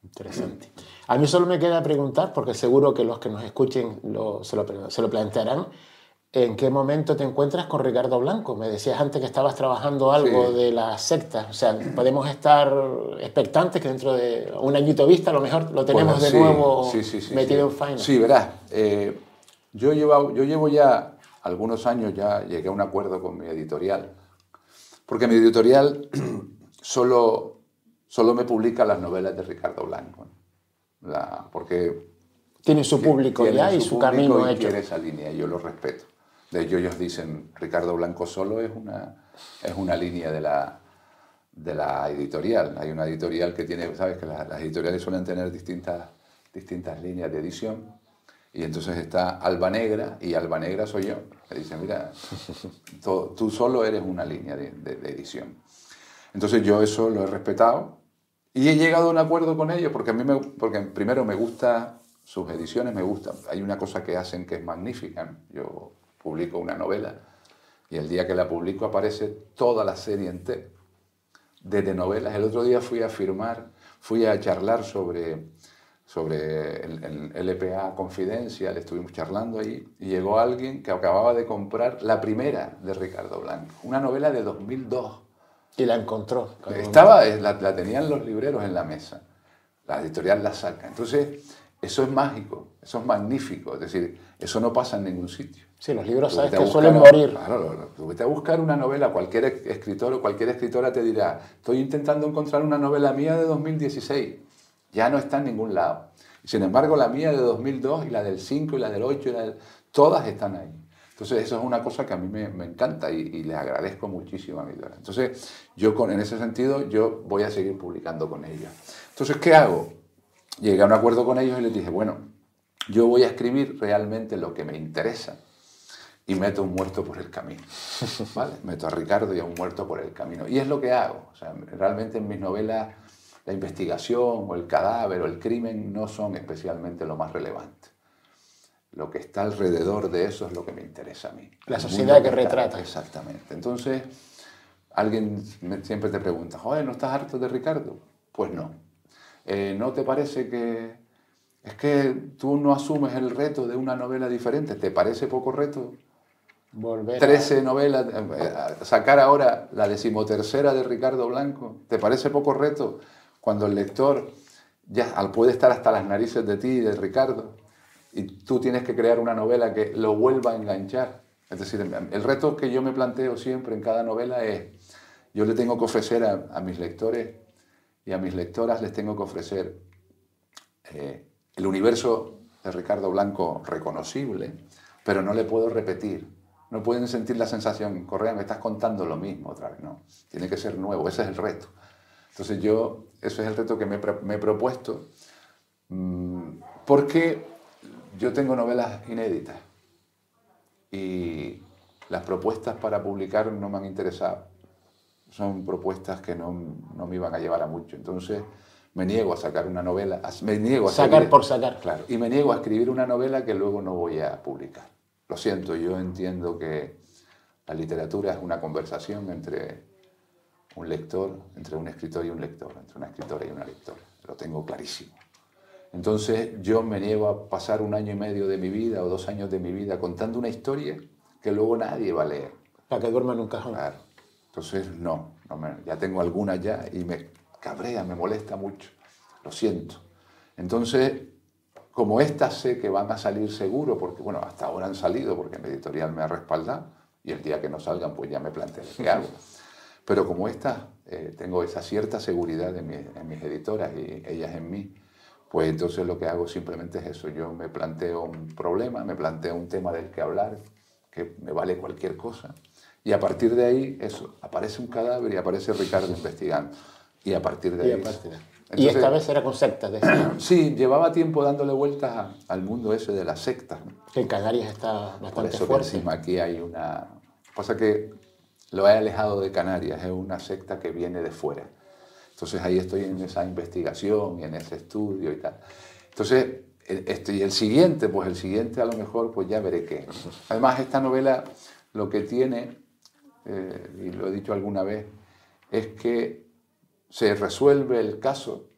Interesante. A mí solo me queda preguntar, porque seguro que los que nos escuchen se lo plantearán, ¿en qué momento te encuentras con Ricardo Blanco? Me decías antes que estabas trabajando algo de la secta. O sea, podemos estar expectantes que dentro de un añito vista a lo mejor lo tenemos de nuevo metido en faena. Sí, verás. Yo llevo ya algunos años, ya llegué a un acuerdo con mi editorial, porque mi editorial solo me publica las novelas de Ricardo Blanco, porque tiene su público ya y su camino hecho. Quiere esa línea y yo lo respeto. De hecho, ellos dicen, Ricardo Blanco solo es una línea de la editorial. Hay una editorial que tiene, sabes que las editoriales suelen tener distintas líneas de edición. Y entonces está Alba Negra, y Alba Negra soy yo. Me dicen, mira, tú solo eres una línea de edición. Entonces yo eso lo he respetado y he llegado a un acuerdo con ellos porque primero me gustan sus ediciones, me gustan. Hay una cosa que hacen que es magnífica, ¿no? Yo publico una novela y el día que la publico aparece toda la serie entera de novelas. El otro día fui a charlar sobre el LPA Confidencial, estuvimos charlando ahí y llegó alguien que acababa de comprar la primera de Ricardo Blanco, una novela de 2002. Y la encontró. La tenían los libreros en la mesa, la editorial la saca. Entonces, eso es mágico, eso es magnífico, es decir, eso no pasa en ningún sitio. Sí, los libros sabes que suelen morir. Claro, tú vete a buscar una novela, cualquier escritor o cualquier escritora te dirá, estoy intentando encontrar una novela mía de 2016. Ya no está en ningún lado. Sin embargo, la mía de 2002 y la del 5 y la del 8, todas están ahí. Entonces, eso es una cosa que a mí me encanta y les agradezco muchísimo a mi editorial. Entonces, en ese sentido, yo voy a seguir publicando con ella. Entonces, ¿qué hago? Llegué a un acuerdo con ellos y les dije, bueno, yo voy a escribir realmente lo que me interesa y meto un muerto por el camino. ¿Vale? Meto a Ricardo y a un muerto por el camino. Y es lo que hago. O sea, realmente en mis novelas la investigación o el cadáver o el crimen no son especialmente lo más relevante. Lo que está alrededor de eso es lo que me interesa a mí. La sociedad que retrata. Exactamente. Entonces, alguien siempre te pregunta, joder, ¿no estás harto de Ricardo? Pues no. ¿No te parece que es que tú no asumes el reto de una novela diferente? ¿Te parece poco reto? Volver 13 novelas, sacar ahora la 13ª de Ricardo Blanco. ¿Te parece poco reto? Cuando el lector ya puede estar hasta las narices de ti y de Ricardo y tú tienes que crear una novela que lo vuelva a enganchar. Es decir, el reto que yo me planteo siempre en cada novela es, yo le tengo que ofrecer a mis lectores y a mis lectoras les tengo que ofrecer el universo de Ricardo Blanco reconocible, pero no le puedo repetir No pueden sentir la sensación, Correa, me estás contando lo mismo otra vez, no. Tiene que ser nuevo, ese es el reto. Entonces ese es el reto que me he propuesto, porque yo tengo novelas inéditas y las propuestas para publicar no me han interesado. Son propuestas que no me iban a llevar a mucho. Entonces me niego a sacar una novela, sacar por sacar. Claro, y me niego a escribir una novela que luego no voy a publicar. Lo siento, yo entiendo que la literatura es una conversación entre un lector, entre un escritor y un lector, entre una escritora y una lectora. Lo tengo clarísimo. Entonces yo me niego a pasar 1 año y medio de mi vida o 2 años de mi vida contando una historia que luego nadie va a leer. Para que duerma en un cajón. Claro. Entonces ya tengo algunas ya y me cabrea, me molesta mucho. Lo siento. Entonces, como estas sé que van a salir seguro, porque bueno, hasta ahora han salido porque mi editorial me ha respaldado y el día que no salgan pues ya me plantearé qué hago. Pero como estas tengo esa cierta seguridad en mis editoras y ellas en mí, pues entonces lo que hago simplemente es eso. Yo me planteo un problema, me planteo un tema del que hablar, que me vale cualquier cosa. Y a partir de ahí, eso, aparece un cadáver y aparece Ricardo investigando. Y a partir de ahí... Entonces, y esta vez era con sectas, decía. Sí, llevaba tiempo dándole vueltas al mundo ese de las sectas, ¿no? Que en Canarias está bastante Por eso fuerte. Que encima aquí hay una... Pasa que lo he alejado de Canarias, es una secta que viene de fuera. Entonces ahí estoy en esa investigación y en ese estudio y tal. Entonces, y el siguiente a lo mejor pues ya veré qué. Además, esta novela lo que tiene, y lo he dicho alguna vez, es que se resuelve el caso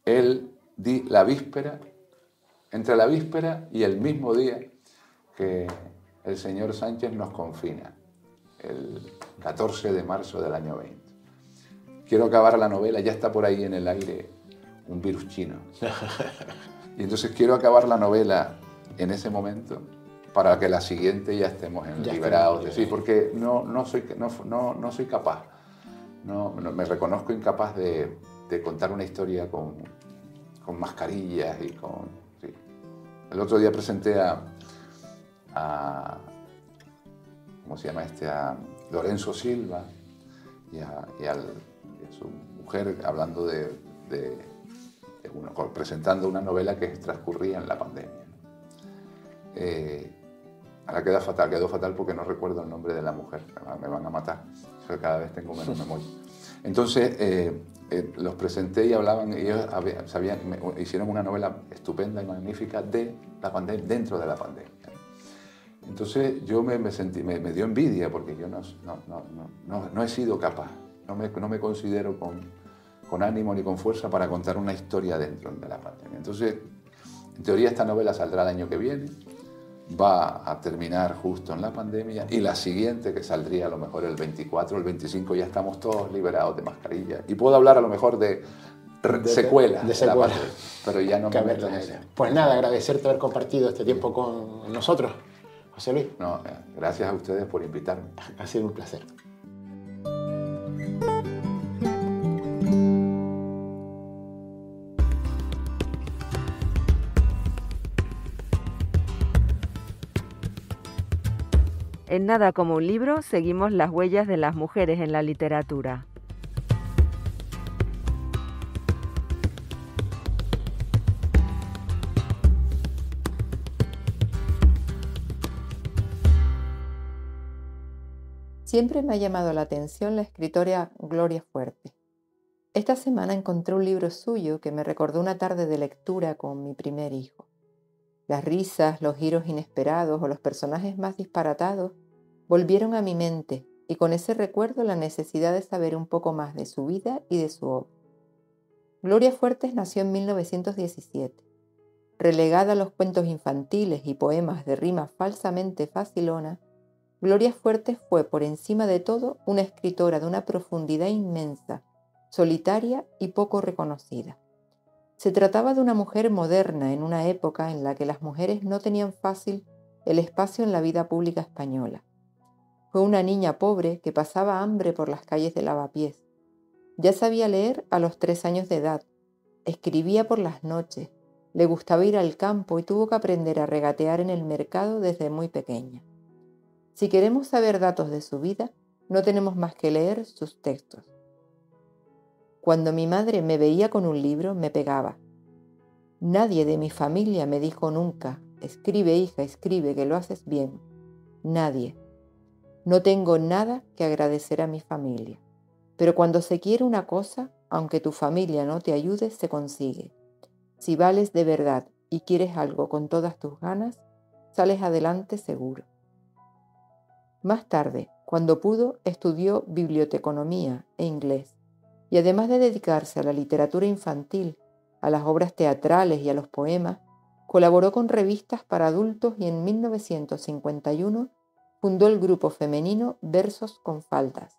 entre la víspera y el mismo día que el señor Sánchez nos confina, el 14 de marzo del año 20. Quiero acabar la novela, ya está por ahí en el aire un virus chino. Y entonces quiero acabar la novela en ese momento para que la siguiente ya estemos liberados. Sí, porque no soy capaz. Me reconozco incapaz de contar una historia con mascarillas y con... Sí. El otro día presenté a ¿cómo se llama este? A Lorenzo Silva y a su mujer hablando presentando una novela que transcurría en la pandemia. Ahora quedó fatal porque no recuerdo el nombre de la mujer, me van a matar, cada vez tengo menos memoria. Entonces los presenté y hablaban, y ellos hicieron una novela estupenda y magnífica de la pandemia, dentro de la pandemia. Entonces yo me dio envidia porque yo no he sido capaz, no me considero con ánimo ni con fuerza para contar una historia dentro de la pandemia. Entonces, en teoría esta novela saldrá el año que viene, va a terminar justo en la pandemia y la siguiente, que saldría a lo mejor el 24 o el 25, ya estamos todos liberados de mascarilla. Y puedo hablar a lo mejor de secuelas de la pandemia, pero ya no me meto en eso. Pues nada, agradecerte haber compartido este tiempo con nosotros, José Luis. Gracias a ustedes por invitarme. Ha sido un placer. En Nada como un libro seguimos las huellas de las mujeres en la literatura. Siempre me ha llamado la atención la escritora Gloria Fuertes. Esta semana encontré un libro suyo que me recordó una tarde de lectura con mi primer hijo. Las risas, los giros inesperados o los personajes más disparatados volvieron a mi mente y con ese recuerdo la necesidad de saber un poco más de su vida y de su obra. Gloria Fuertes nació en 1917. Relegada a los cuentos infantiles y poemas de rima falsamente facilona, Gloria Fuertes fue, por encima de todo, una escritora de una profundidad inmensa, solitaria y poco reconocida. Se trataba de una mujer moderna en una época en la que las mujeres no tenían fácil el espacio en la vida pública española. Fue una niña pobre que pasaba hambre por las calles de Lavapiés. Ya sabía leer a los 3 años de edad, escribía por las noches, le gustaba ir al campo y tuvo que aprender a regatear en el mercado desde muy pequeña. Si queremos saber datos de su vida, no tenemos más que leer sus textos. Cuando mi madre me veía con un libro, me pegaba. Nadie de mi familia me dijo nunca: escribe, hija, escribe, que lo haces bien. Nadie. No tengo nada que agradecer a mi familia. Pero cuando se quiere una cosa, aunque tu familia no te ayude, se consigue. Si vales de verdad y quieres algo con todas tus ganas, sales adelante seguro. Más tarde, cuando pudo, estudió biblioteconomía e inglés, y además de dedicarse a la literatura infantil, a las obras teatrales y a los poemas, colaboró con revistas para adultos y en 1951 fundó el grupo femenino Versos con Faldas,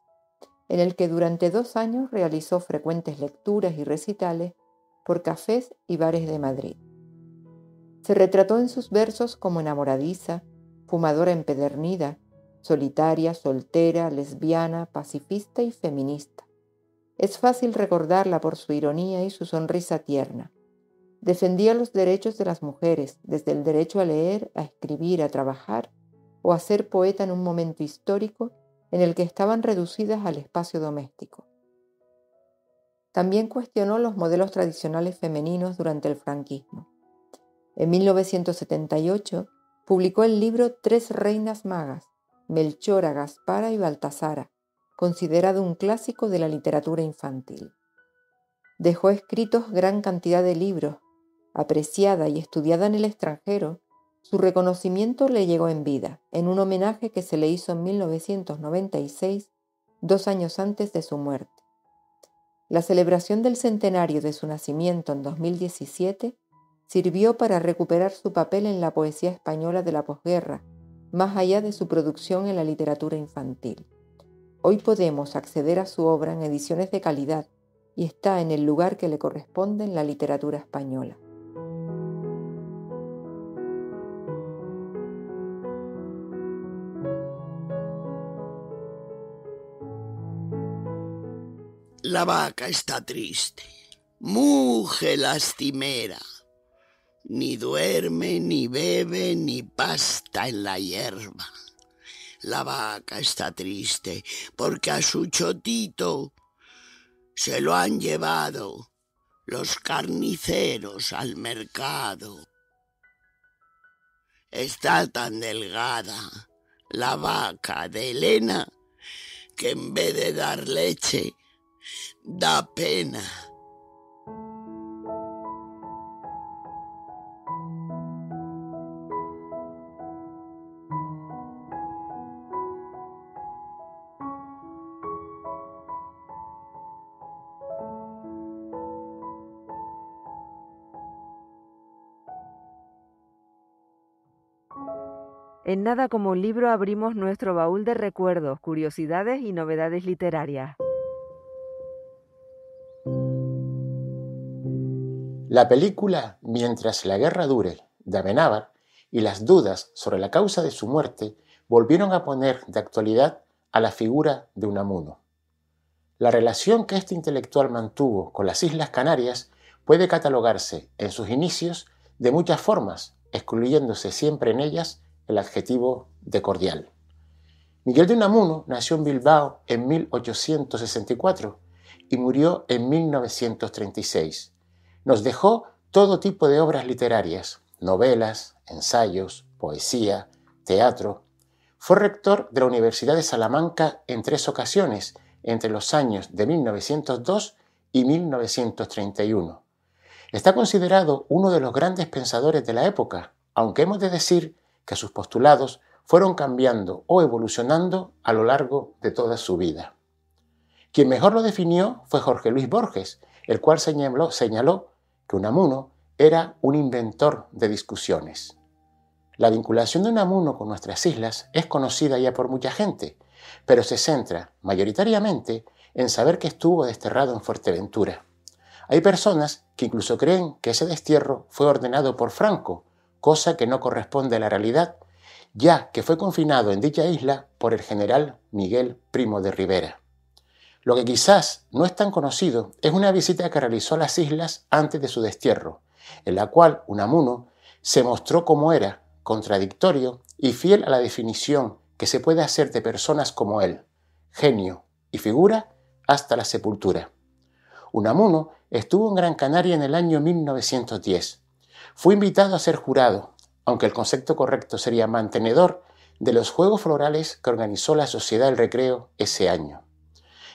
en el que durante 2 años realizó frecuentes lecturas y recitales por cafés y bares de Madrid. Se retrató en sus versos como enamoradiza, fumadora empedernida, solitaria, soltera, lesbiana, pacifista y feminista. Es fácil recordarla por su ironía y su sonrisa tierna. Defendía los derechos de las mujeres, desde el derecho a leer, a escribir, a trabajar o a ser poeta en un momento histórico en el que estaban reducidas al espacio doméstico. También cuestionó los modelos tradicionales femeninos durante el franquismo. En 1978 publicó el libro 3 reinas magas, Melchora, Gaspara y Baltasara, considerado un clásico de la literatura infantil. Dejó escritos gran cantidad de libros. Apreciada y estudiada en el extranjero, su reconocimiento le llegó en vida, en un homenaje que se le hizo en 1996, 2 años antes de su muerte. La celebración del centenario de su nacimiento en 2017 sirvió para recuperar su papel en la poesía española de la posguerra, más allá de su producción en la literatura infantil. Hoy podemos acceder a su obra en ediciones de calidad y está en el lugar que le corresponde en la literatura española. La vaca está triste, muge lastimera. Ni duerme, ni bebe, ni pasta en la hierba. La vaca está triste porque a su chotito se lo han llevado los carniceros al mercado. Está tan delgada la vaca de Elena que en vez de dar leche, da pena. En Nada como un libro abrimos nuestro baúl de recuerdos, curiosidades y novedades literarias. La película Mientras la guerra dure, de Amenábar, y las dudas sobre la causa de su muerte volvieron a poner de actualidad a la figura de Unamuno. La relación que este intelectual mantuvo con las Islas Canarias puede catalogarse en sus inicios de muchas formas, excluyéndose siempre en ellas el adjetivo de cordial. Miguel de Unamuno nació en Bilbao en 1864 y murió en 1936. Nos dejó todo tipo de obras literarias, novelas, ensayos, poesía, teatro. Fue rector de la Universidad de Salamanca en 3 ocasiones, entre los años de 1902 y 1931. Está considerado uno de los grandes pensadores de la época, aunque hemos de decir que sus postulados fueron cambiando o evolucionando a lo largo de toda su vida. Quien mejor lo definió fue Jorge Luis Borges, el cual señaló que Unamuno era un inventor de discusiones. La vinculación de Unamuno con nuestras islas es conocida ya por mucha gente, pero se centra mayoritariamente en saber que estuvo desterrado en Fuerteventura. Hay personas que incluso creen que ese destierro fue ordenado por Franco, cosa que no corresponde a la realidad, ya que fue confinado en dicha isla por el general Miguel Primo de Rivera. Lo que quizás no es tan conocido es una visita que realizó a las islas antes de su destierro, en la cual Unamuno se mostró como era, contradictorio y fiel a la definición que se puede hacer de personas como él, genio y figura hasta la sepultura. Unamuno estuvo en Gran Canaria en el año 1910. Fue invitado a ser jurado, aunque el concepto correcto sería mantenedor, de los Juegos Florales que organizó la Sociedad del Recreo ese año.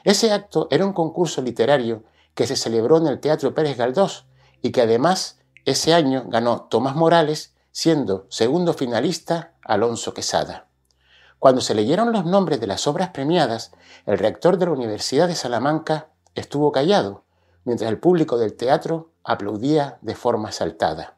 Ese acto era un concurso literario que se celebró en el Teatro Pérez Galdós y que además ese año ganó Tomás Morales, siendo segundo finalista Alonso Quesada. Cuando se leyeron los nombres de las obras premiadas, el rector de la Universidad de Salamanca estuvo callado, mientras el público del teatro aplaudía de forma exaltada.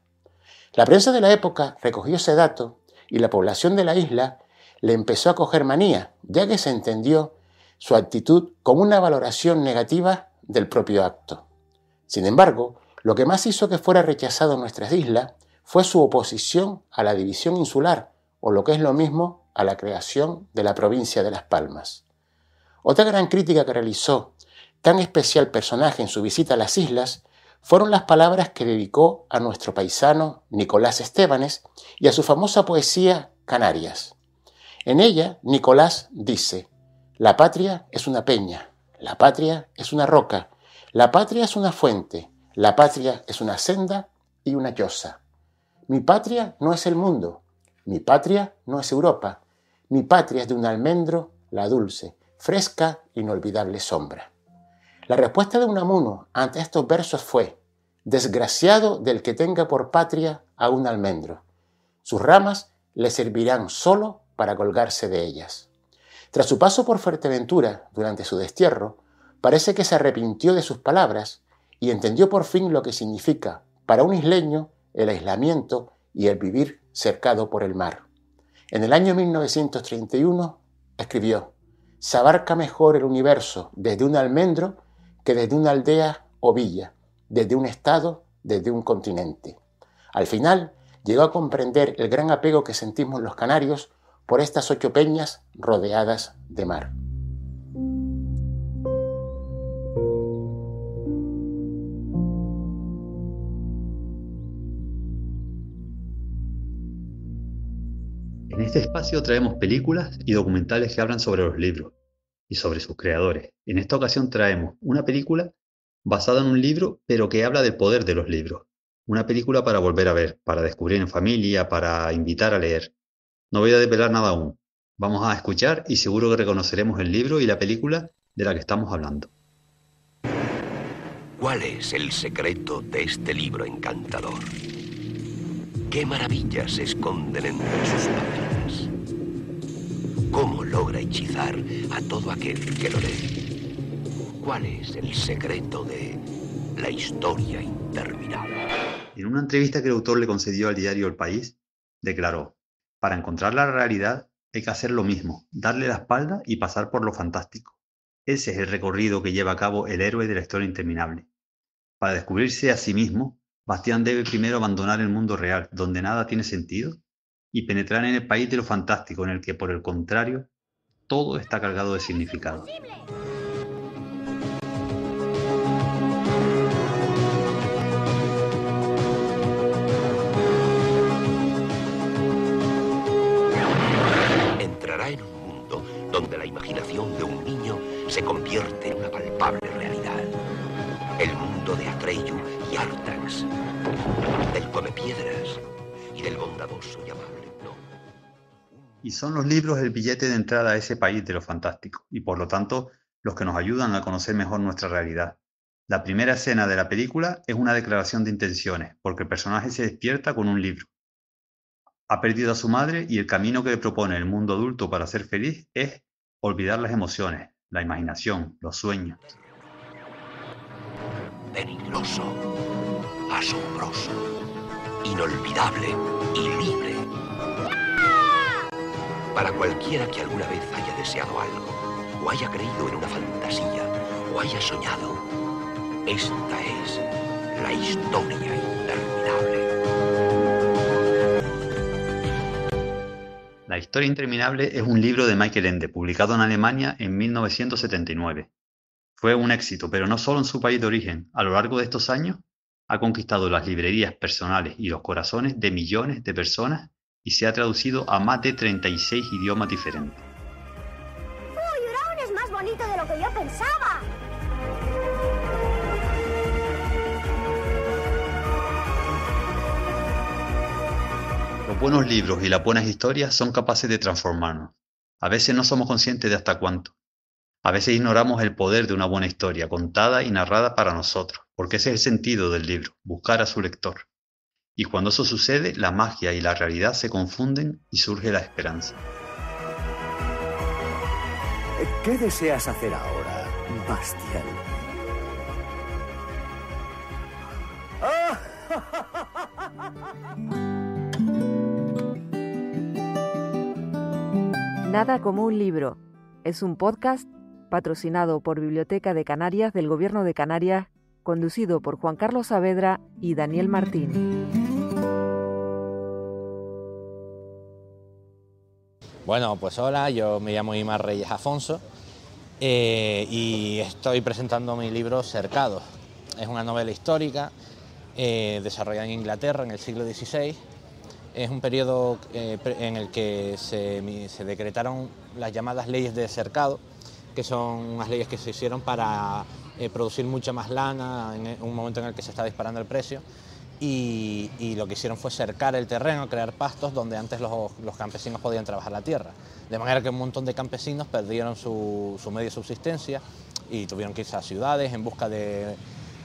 La prensa de la época recogió ese dato y la población de la isla le empezó a coger manía, ya que se entendió su actitud como una valoración negativa del propio acto. Sin embargo, lo que más hizo que fuera rechazado en nuestras islas fue su oposición a la división insular, o lo que es lo mismo, a la creación de la provincia de Las Palmas. Otra gran crítica que realizó tan especial personaje en su visita a las islas fueron las palabras que dedicó a nuestro paisano Nicolás Estébanes y a su famosa poesía Canarias. En ella, Nicolás dice: la patria es una peña, la patria es una roca, la patria es una fuente, la patria es una senda y una choza. Mi patria no es el mundo, mi patria no es Europa, mi patria es de un almendro, la dulce, fresca, inolvidable sombra. La respuesta de Unamuno ante estos versos fue: desgraciado del que tenga por patria a un almendro. Sus ramas le servirán solo para colgarse de ellas. Tras su paso por Fuerteventura durante su destierro, parece que se arrepintió de sus palabras y entendió por fin lo que significa para un isleño el aislamiento y el vivir cercado por el mar. En el año 1931 escribió: se abarca mejor el universo desde un almendro que desde una aldea o villa, desde un estado, desde un continente. Al final, llegó a comprender el gran apego que sentimos los canarios por estas 8 peñas rodeadas de mar. En este espacio traemos películas y documentales que hablan sobre los libros y sobre sus creadores. En esta ocasión traemos una película basada en un libro, pero que habla del poder de los libros. Una película para volver a ver, para descubrir en familia, para invitar a leer. No voy a desvelar nada aún. Vamos a escuchar y seguro que reconoceremos el libro y la película de la que estamos hablando. ¿Cuál es el secreto de este libro encantador? ¿Qué maravillas se esconden entre sus páginas? ¿Cómo logra hechizar a todo aquel que lo lee? ¿Cuál es el secreto de la historia interminable? En una entrevista que el autor le concedió al diario El País, declaró: para encontrar la realidad hay que hacer lo mismo, darle la espalda y pasar por lo fantástico. Ese es el recorrido que lleva a cabo el héroe de la historia interminable. Para descubrirse a sí mismo, Bastián debe primero abandonar el mundo real, donde nada tiene sentido, y penetrar en el país de lo fantástico, en el que, por el contrario, todo está cargado de significado. Entrará en un mundo donde la imaginación de un niño se convierte en una palpable realidad. El mundo de Atreyu y Artax, del Comepiedras y del bondadoso y amable No. Y son los libros el billete de entrada a ese país de lo fantástico, y por lo tanto los que nos ayudan a conocer mejor nuestra realidad. La primera escena de la película es una declaración de intenciones, porque el personaje se despierta con un libro. Ha perdido a su madre y el camino que le propone el mundo adulto para ser feliz es olvidar las emociones, la imaginación, los sueños. Peligroso, asombroso, inolvidable y libre. Para cualquiera que alguna vez haya deseado algo, o haya creído en una fantasía, o haya soñado, esta es la historia interminable. La historia interminable es un libro de Michael Ende, publicado en Alemania en 1979. Fue un éxito, pero no solo en su país de origen. A lo largo de estos años, ha conquistado las librerías personales y los corazones de millones de personas y se ha traducido a más de 36 idiomas diferentes. ¡Uy, Uraun es más bonito de lo que yo pensaba! Los buenos libros y las buenas historias son capaces de transformarnos. A veces no somos conscientes de hasta cuánto. A veces ignoramos el poder de una buena historia, contada y narrada para nosotros, porque ese es el sentido del libro, buscar a su lector. Y cuando eso sucede, la magia y la realidad se confunden y surge la esperanza. ¿Qué deseas hacer ahora, Bastián? Nada como un libro. Es un podcast patrocinado por Biblioteca de Canarias del Gobierno de Canarias, conducido por Juan Carlos Saavedra y Daniel Martín. Bueno, pues hola, yo me llamo Imar Reyes Afonso y estoy presentando mi libro Cercados. Es una novela histórica desarrollada en Inglaterra en el siglo XVI. Es un periodo en el que se decretaron las llamadas leyes de cercado, que son unas leyes que se hicieron para producir mucha más lana en un momento en el que se está disparando el precio. Y lo que hicieron fue cercar el terreno, crear pastos donde antes los campesinos podían trabajar la tierra. De manera que un montón de campesinos perdieron su medio de subsistencia y tuvieron que irse a ciudades en busca de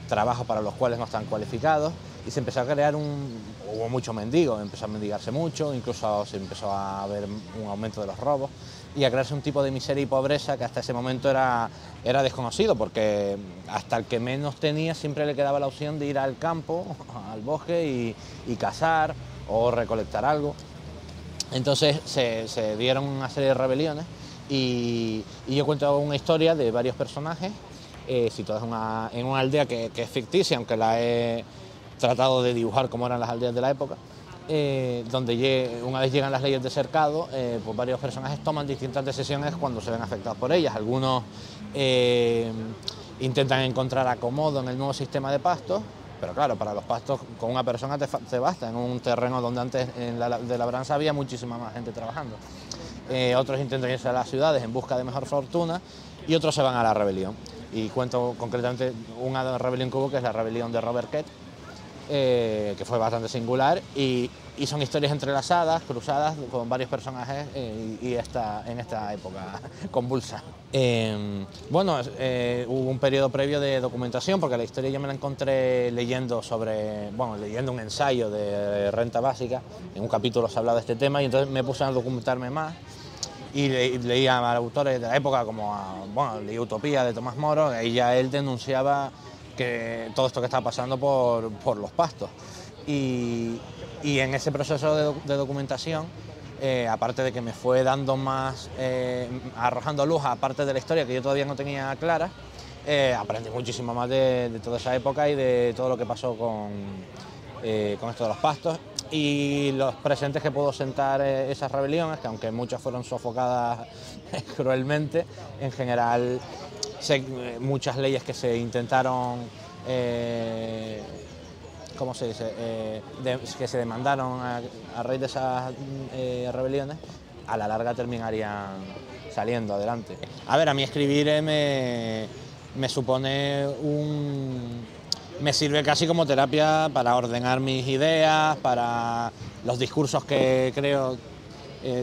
trabajo para los cuales no están cualificados, y se empezó a crear hubo mucho mendigo, empezó a mendigarse mucho, incluso se empezó a ver un aumento de los robos y a crearse un tipo de miseria y pobreza que hasta ese momento era desconocido, porque hasta el que menos tenía siempre le quedaba la opción de ir al campo, al bosque y cazar o recolectar algo. Entonces se dieron una serie de rebeliones y yo cuento una historia de varios personajes situados en una aldea que es ficticia, aunque la he tratado de dibujar como eran las aldeas de la época, donde una vez llegan las leyes de cercado, pues varios personajes toman distintas decisiones cuando se ven afectados por ellas. Algunos intentan encontrar acomodo en el nuevo sistema de pastos, pero claro, para los pastos con una persona te basta, en un terreno donde antes de labranza había muchísima más gente trabajando. Otros intentan irse a las ciudades en busca de mejor fortuna y otros se van a la rebelión. Y cuento concretamente una rebelión que hubo, que es la rebelión de Robert Kett, que fue bastante singular y son historias entrelazadas, cruzadas con varios personajes en esta época convulsa. Hubo un periodo previo de documentación, porque la historia yo me la encontré leyendo un ensayo de renta básica. En un capítulo se hablaba de este tema y entonces me puse a documentarme más y leía a autores de la época leí Utopía de Tomás Moro, y ya él denunciaba que todo esto que estaba pasando por los pastos. Y en ese proceso de documentación, aparte de que me fue dando más, arrojando luz a parte de la historia que yo todavía no tenía clara, aprendí muchísimo más de toda esa época y de todo lo que pasó con esto de los pastos y los presentes que pudo sentar esas rebeliones, que aunque muchas fueron sofocadas cruelmente, en general muchas leyes que se intentaron, que se demandaron a raíz de esas rebeliones, a la larga terminarían saliendo adelante. A ver, a mí escribir me supone me sirve casi como terapia para ordenar mis ideas, para los discursos que creo,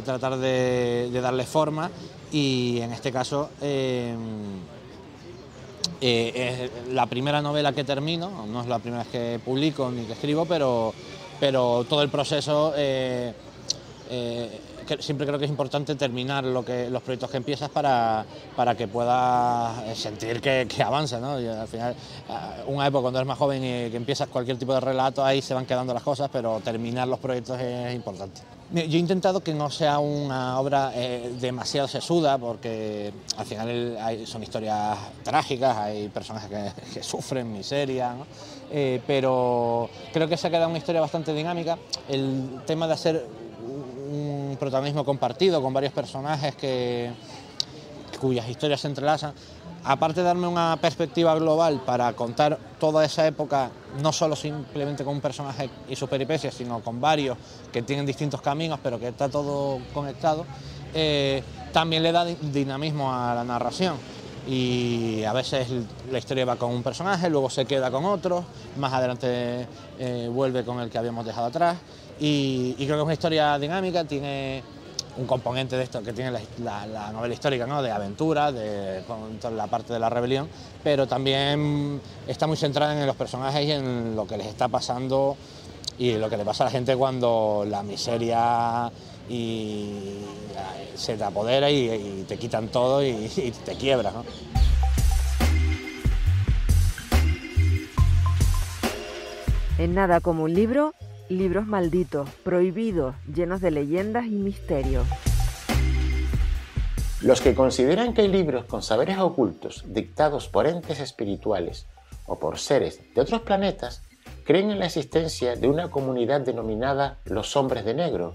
tratar de darle forma, y en este caso es la primera novela que termino, no es la primera vez que publico ni que escribo, pero todo el proceso, siempre creo que es importante terminar los proyectos que empiezas para que puedas sentir que avanza, ¿no? Y al final, una época cuando eres más joven y que empiezas cualquier tipo de relato, ahí se van quedando las cosas, pero terminar los proyectos es importante. Yo he intentado que no sea una obra demasiado sesuda, porque al final son historias trágicas, hay personajes que sufren miseria, ¿no? Pero creo que se ha quedado una historia bastante dinámica. El tema de hacer un protagonismo compartido con varios personajes cuyas historias se entrelazan, aparte de darme una perspectiva global para contar toda esa época, no solo simplemente con un personaje y sus peripecias, sino con varios que tienen distintos caminos, pero que está todo conectado, también le da dinamismo a la narración. Y a veces la historia va con un personaje, luego se queda con otro, más adelante vuelve con el que habíamos dejado atrás, y creo que es una historia dinámica, tiene un componente de esto que tiene la novela histórica, ¿no?, de aventura, con toda la parte de la rebelión, pero también está muy centrada en los personajes y en lo que les está pasando y lo que le pasa a la gente cuando la miseria se te apodera y te quitan todo y te quiebras, ¿no? En Nada como un libro, libros malditos, prohibidos, llenos de leyendas y misterios. Los que consideran que hay libros con saberes ocultos dictados por entes espirituales o por seres de otros planetas creen en la existencia de una comunidad denominada los Hombres de Negro,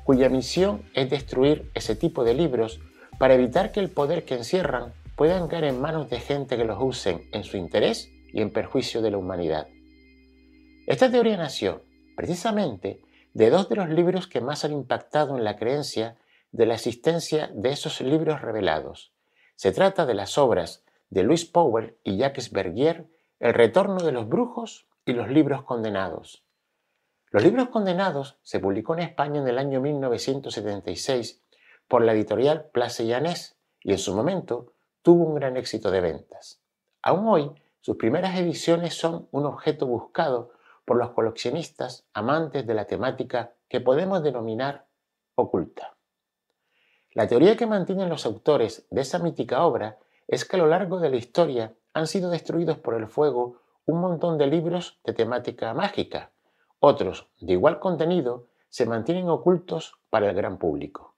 cuya misión es destruir ese tipo de libros para evitar que el poder que encierran puedan caer en manos de gente que los usen en su interés y en perjuicio de la humanidad. Esta teoría nació precisamente de dos de los libros que más han impactado en la creencia de la existencia de esos libros revelados. Se trata de las obras de Louis Powell y Jacques Vergier, El retorno de los brujos y Los libros condenados. Los libros condenados se publicó en España en el año 1976 por la editorial Place Llanés y en su momento tuvo un gran éxito de ventas. Aún hoy, sus primeras ediciones son un objeto buscado por los coleccionistas amantes de la temática que podemos denominar oculta. La teoría que mantienen los autores de esa mítica obra es que a lo largo de la historia han sido destruidos por el fuego un montón de libros de temática mágica. Otros, de igual contenido, se mantienen ocultos para el gran público.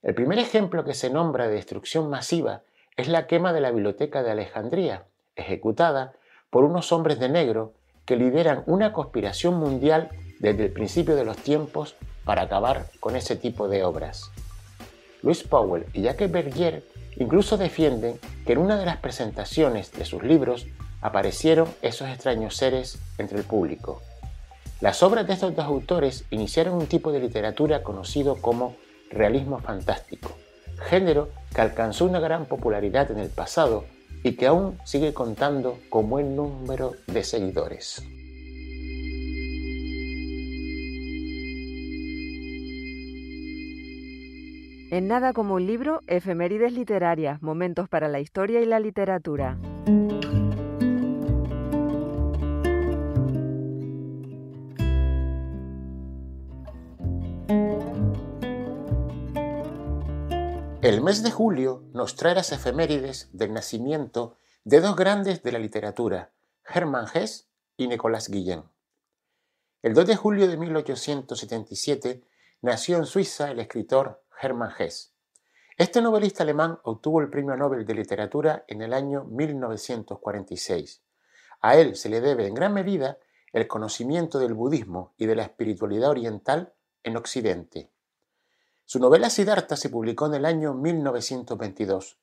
El primer ejemplo que se nombra de destrucción masiva es la quema de la Biblioteca de Alejandría, ejecutada por unos hombres de negro que lideran una conspiración mundial desde el principio de los tiempos para acabar con ese tipo de obras. Louis Powell y Jacques Vergier incluso defienden que en una de las presentaciones de sus libros aparecieron esos extraños seres entre el público. Las obras de estos dos autores iniciaron un tipo de literatura conocido como realismo fantástico, género que alcanzó una gran popularidad en el pasado y que aún sigue contando con buen número de seguidores. En Nada como un libro, efemérides literarias, momentos para la historia y la literatura. El mes de julio nos trae las efemérides del nacimiento de dos grandes de la literatura, Hermann Hesse y Nicolas Guillen. El 2 de julio de 1877 nació en Suiza el escritor Hermann Hesse. Este novelista alemán obtuvo el Premio Nobel de Literatura en el año 1946. A él se le debe en gran medida el conocimiento del budismo y de la espiritualidad oriental en Occidente. Su novela Siddhartha se publicó en el año 1922.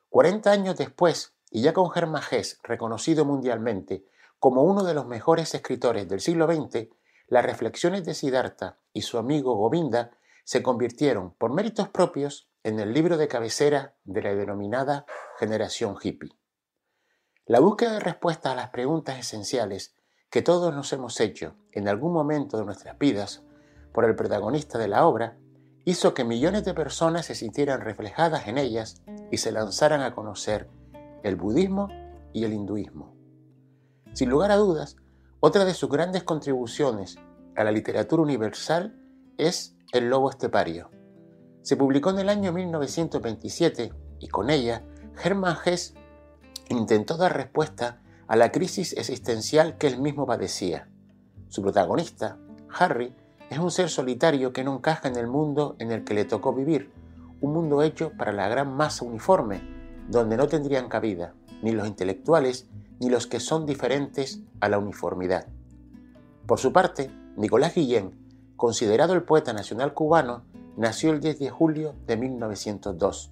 40 años después, y ya con Hermann Hesse reconocido mundialmente como uno de los mejores escritores del siglo XX, las reflexiones de Siddhartha y su amigo Govinda se convirtieron, por méritos propios, en el libro de cabecera de la denominada generación hippie. La búsqueda de respuestas a las preguntas esenciales que todos nos hemos hecho en algún momento de nuestras vidas por el protagonista de la obra hizo que millones de personas se sintieran reflejadas en ellas y se lanzaran a conocer el budismo y el hinduismo. Sin lugar a dudas, otra de sus grandes contribuciones a la literatura universal es El lobo estepario. Se publicó en el año 1927 y con ella Hermann Hesse intentó dar respuesta a la crisis existencial que él mismo padecía. Su protagonista, Harry, es un ser solitario que no encaja en el mundo en el que le tocó vivir, un mundo hecho para la gran masa uniforme, donde no tendrían cabida ni los intelectuales ni los que son diferentes a la uniformidad. Por su parte, Nicolas Guillen, considerado el poeta nacional cubano, nació el 10 de julio de 1902.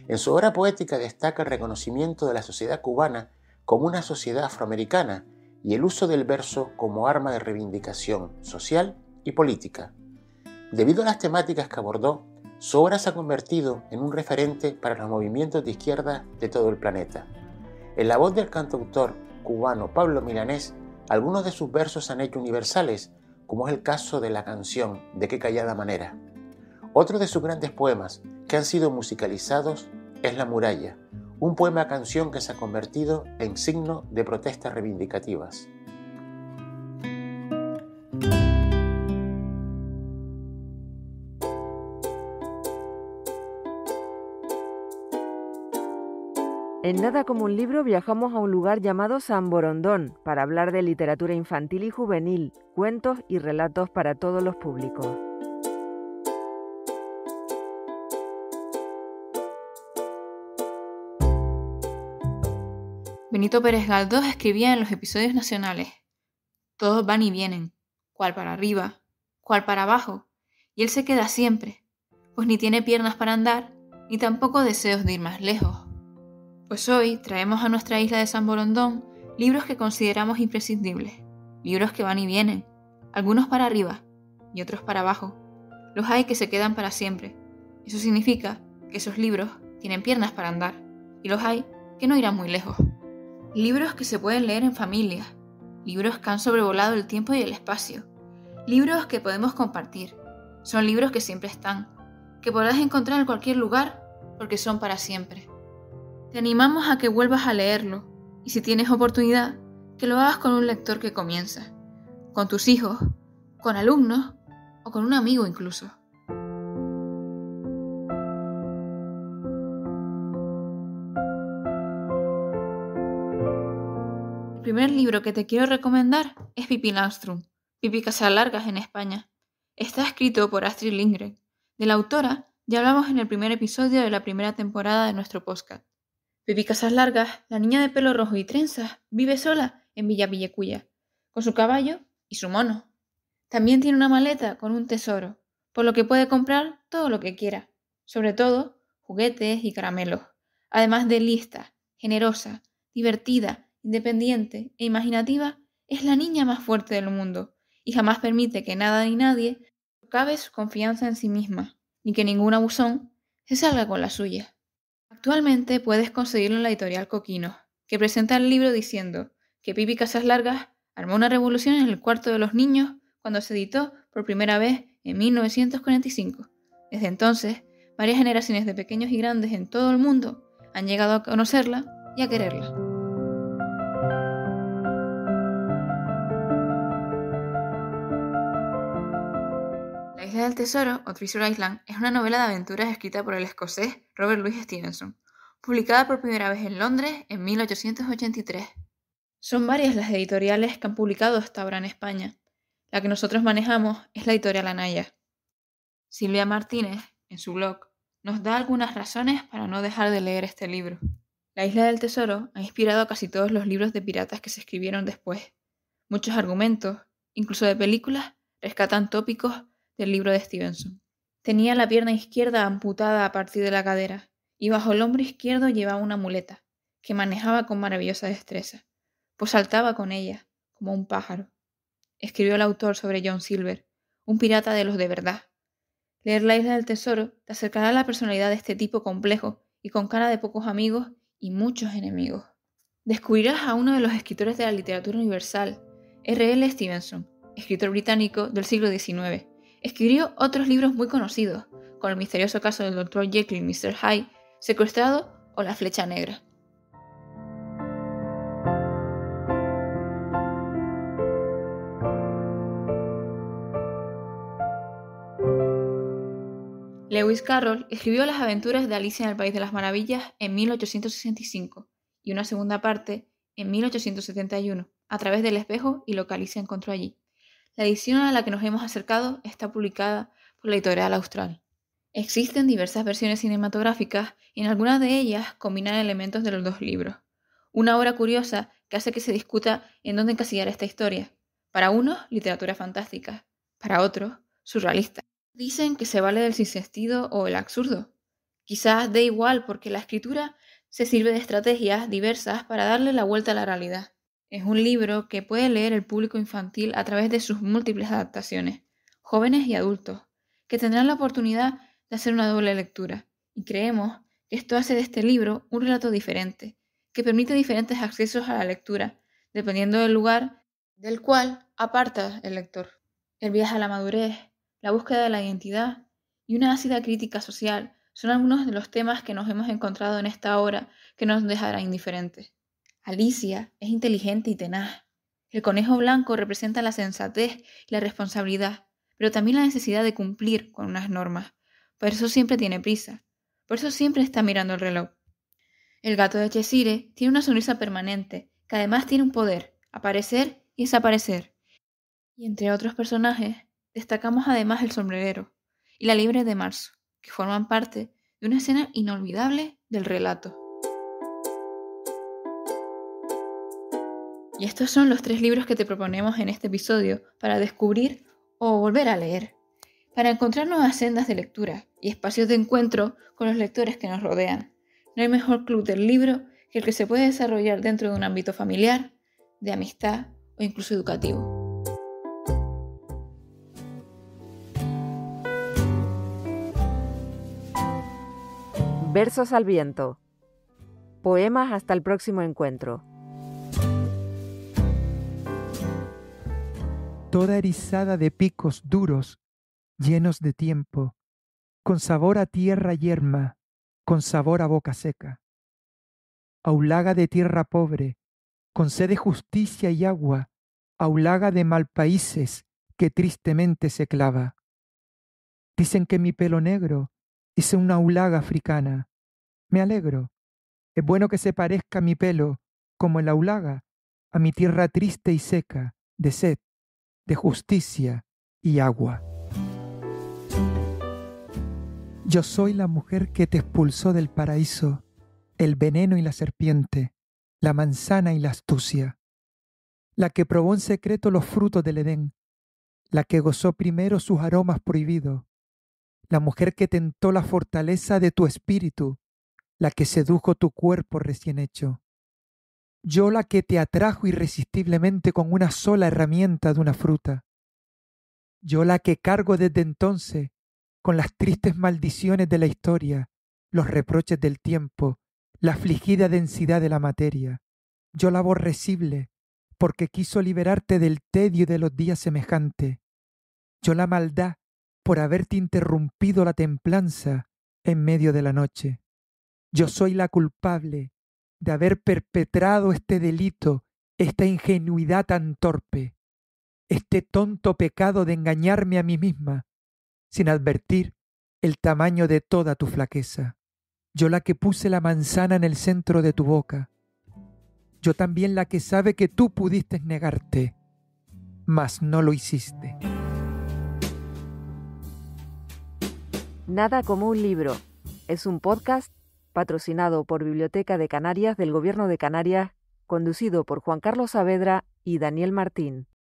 En su obra poética destaca el reconocimiento de la sociedad cubana como una sociedad afroamericana y el uso del verso como arma de reivindicación social y política. Debido a las temáticas que abordó, su obra se ha convertido en un referente para los movimientos de izquierda de todo el planeta. En la voz del cantautor cubano Pablo Milanés, algunos de sus versos han hecho universales, como es el caso de la canción De qué callada manera. Otro de sus grandes poemas que han sido musicalizados es La muralla, un poema-canción que se ha convertido en signo de protestas reivindicativas. En Nada como un libro viajamos a un lugar llamado San Borondón para hablar de literatura infantil y juvenil, cuentos y relatos para todos los públicos. Benito Pérez Galdós escribía en los episodios nacionales: todos van y vienen, cuál para arriba, cuál para abajo, y él se queda siempre, pues ni tiene piernas para andar, ni tampoco deseos de ir más lejos. Pues hoy traemos a nuestra isla de San Borondón libros que consideramos imprescindibles, libros que van y vienen, algunos para arriba y otros para abajo. Los hay que se quedan para siempre. Eso significa que esos libros tienen piernas para andar, y los hay que no irán muy lejos. Libros que se pueden leer en familia, libros que han sobrevolado el tiempo y el espacio, libros que podemos compartir. Son libros que siempre están, que podrás encontrar en cualquier lugar porque son para siempre. Te animamos a que vuelvas a leerlo, y si tienes oportunidad, que lo hagas con un lector que comienza, con tus hijos, con alumnos o con un amigo incluso. El primer libro que te quiero recomendar es Pippi Langström, Pippi Casalargas en España. Está escrito por Astrid Lindgren. De la autora ya hablamos en el primer episodio de la primera temporada de nuestro podcast. Pippi Casalargas, la niña de pelo rojo y trenzas, vive sola en Villa Villacuya, con su caballo y su mono. También tiene una maleta con un tesoro, por lo que puede comprar todo lo que quiera, sobre todo juguetes y caramelos, además de lista, generosa, divertida, independiente e imaginativa. Es la niña más fuerte del mundo y jamás permite que nada ni nadie socave su confianza en sí misma, ni que ningún abusón se salga con la suya. Actualmente puedes conseguirlo en la editorial Coquino, que presenta el libro diciendo que Pippi Casalargas armó una revolución en el cuarto de los niños cuando se editó por primera vez en 1945. Desde entonces, varias generaciones de pequeños y grandes en todo el mundo han llegado a conocerla y a quererla. La Isla del Tesoro, o Treasure Island, es una novela de aventuras escrita por el escocés Robert Louis Stevenson, publicada por primera vez en Londres en 1883. Son varias las editoriales que han publicado hasta ahora en España. La que nosotros manejamos es la editorial Anaya. Silvia Martínez, en su blog, nos da algunas razones para no dejar de leer este libro. La Isla del Tesoro ha inspirado a casi todos los libros de piratas que se escribieron después. Muchos argumentos, incluso de películas, rescatan tópicos del libro de Stevenson. Tenía la pierna izquierda amputada a partir de la cadera y bajo el hombro izquierdo llevaba una muleta, que manejaba con maravillosa destreza, pues saltaba con ella, como un pájaro. Escribió el autor sobre John Silver, un pirata de los de verdad. Leer La Isla del Tesoro te acercará a la personalidad de este tipo complejo y con cara de pocos amigos y muchos enemigos. Descubrirás a uno de los escritores de la literatura universal, R.L. Stevenson, escritor británico del siglo XIX. Escribió otros libros muy conocidos, como El misterioso caso del Dr. Jekyll y Mr. Hyde, Secuestrado o La flecha negra. Lewis Carroll escribió Las aventuras de Alicia en el País de las Maravillas en 1865 y una segunda parte en 1871, a través del espejo y lo que Alicia encontró allí. La edición a la que nos hemos acercado está publicada por la editorial Austral. Existen diversas versiones cinematográficas y en algunas de ellas combinan elementos de los dos libros. Una obra curiosa que hace que se discuta en dónde encasillar esta historia. Para unos, literatura fantástica. Para otros, surrealista. Dicen que se vale del sinsentido o el absurdo. Quizás dé igual porque la escritura se sirve de estrategias diversas para darle la vuelta a la realidad. Es un libro que puede leer el público infantil a través de sus múltiples adaptaciones, jóvenes y adultos, que tendrán la oportunidad de hacer una doble lectura. Y creemos que esto hace de este libro un relato diferente, que permite diferentes accesos a la lectura, dependiendo del lugar del cual aparta el lector. El viaje a la madurez, la búsqueda de la identidad y una ácida crítica social son algunos de los temas que nos hemos encontrado en esta obra que no nos dejará indiferentes. Alicia es inteligente y tenaz. El conejo blanco representa la sensatez y la responsabilidad, pero también la necesidad de cumplir con unas normas. Por eso siempre tiene prisa. Por eso siempre está mirando el reloj. El gato de Cheshire tiene una sonrisa permanente, que además tiene un poder, aparecer y desaparecer. Y entre otros personajes, destacamos además el sombrerero y la liebre de marzo, que forman parte de una escena inolvidable del relato. Y estos son los 3 libros que te proponemos en este episodio para descubrir o volver a leer, para encontrar nuevas sendas de lectura y espacios de encuentro con los lectores que nos rodean. No hay mejor club del libro que el que se puede desarrollar dentro de un ámbito familiar, de amistad o incluso educativo. Versos al viento. Poemas hasta el próximo encuentro. Toda erizada de picos duros, llenos de tiempo, con sabor a tierra yerma, con sabor a boca seca. Aulaga de tierra pobre, con sed de justicia y agua, aulaga de malpaíses que tristemente se clava. Dicen que mi pelo negro es una aulaga africana. Me alegro. Es bueno que se parezca mi pelo, como el aulaga, a mi tierra triste y seca, de sed, de justicia y agua. Yo soy la mujer que te expulsó del paraíso, el veneno y la serpiente, la manzana y la astucia, la que probó en secreto los frutos del Edén, la que gozó primero sus aromas prohibidos, la mujer que tentó la fortaleza de tu espíritu, la que sedujo tu cuerpo recién hecho. Yo la que te atrajo irresistiblemente con una sola herramienta de una fruta. Yo la que cargo desde entonces con las tristes maldiciones de la historia, los reproches del tiempo, la afligida densidad de la materia. Yo la aborrecible, porque quiso liberarte del tedio de los días semejantes. Yo la maldad, por haberte interrumpido la templanza en medio de la noche. Yo soy la culpable de haber perpetrado este delito, esta ingenuidad tan torpe, este tonto pecado de engañarme a mí misma, sin advertir el tamaño de toda tu flaqueza. Yo la que puse la manzana en el centro de tu boca. Yo también la que sabe que tú pudiste negarte, mas no lo hiciste. Nada como un libro. Es un podcast patrocinado por Biblioteca de Canarias del Gobierno de Canarias, conducido por Juan Carlos Saavedra y Daniel Martín.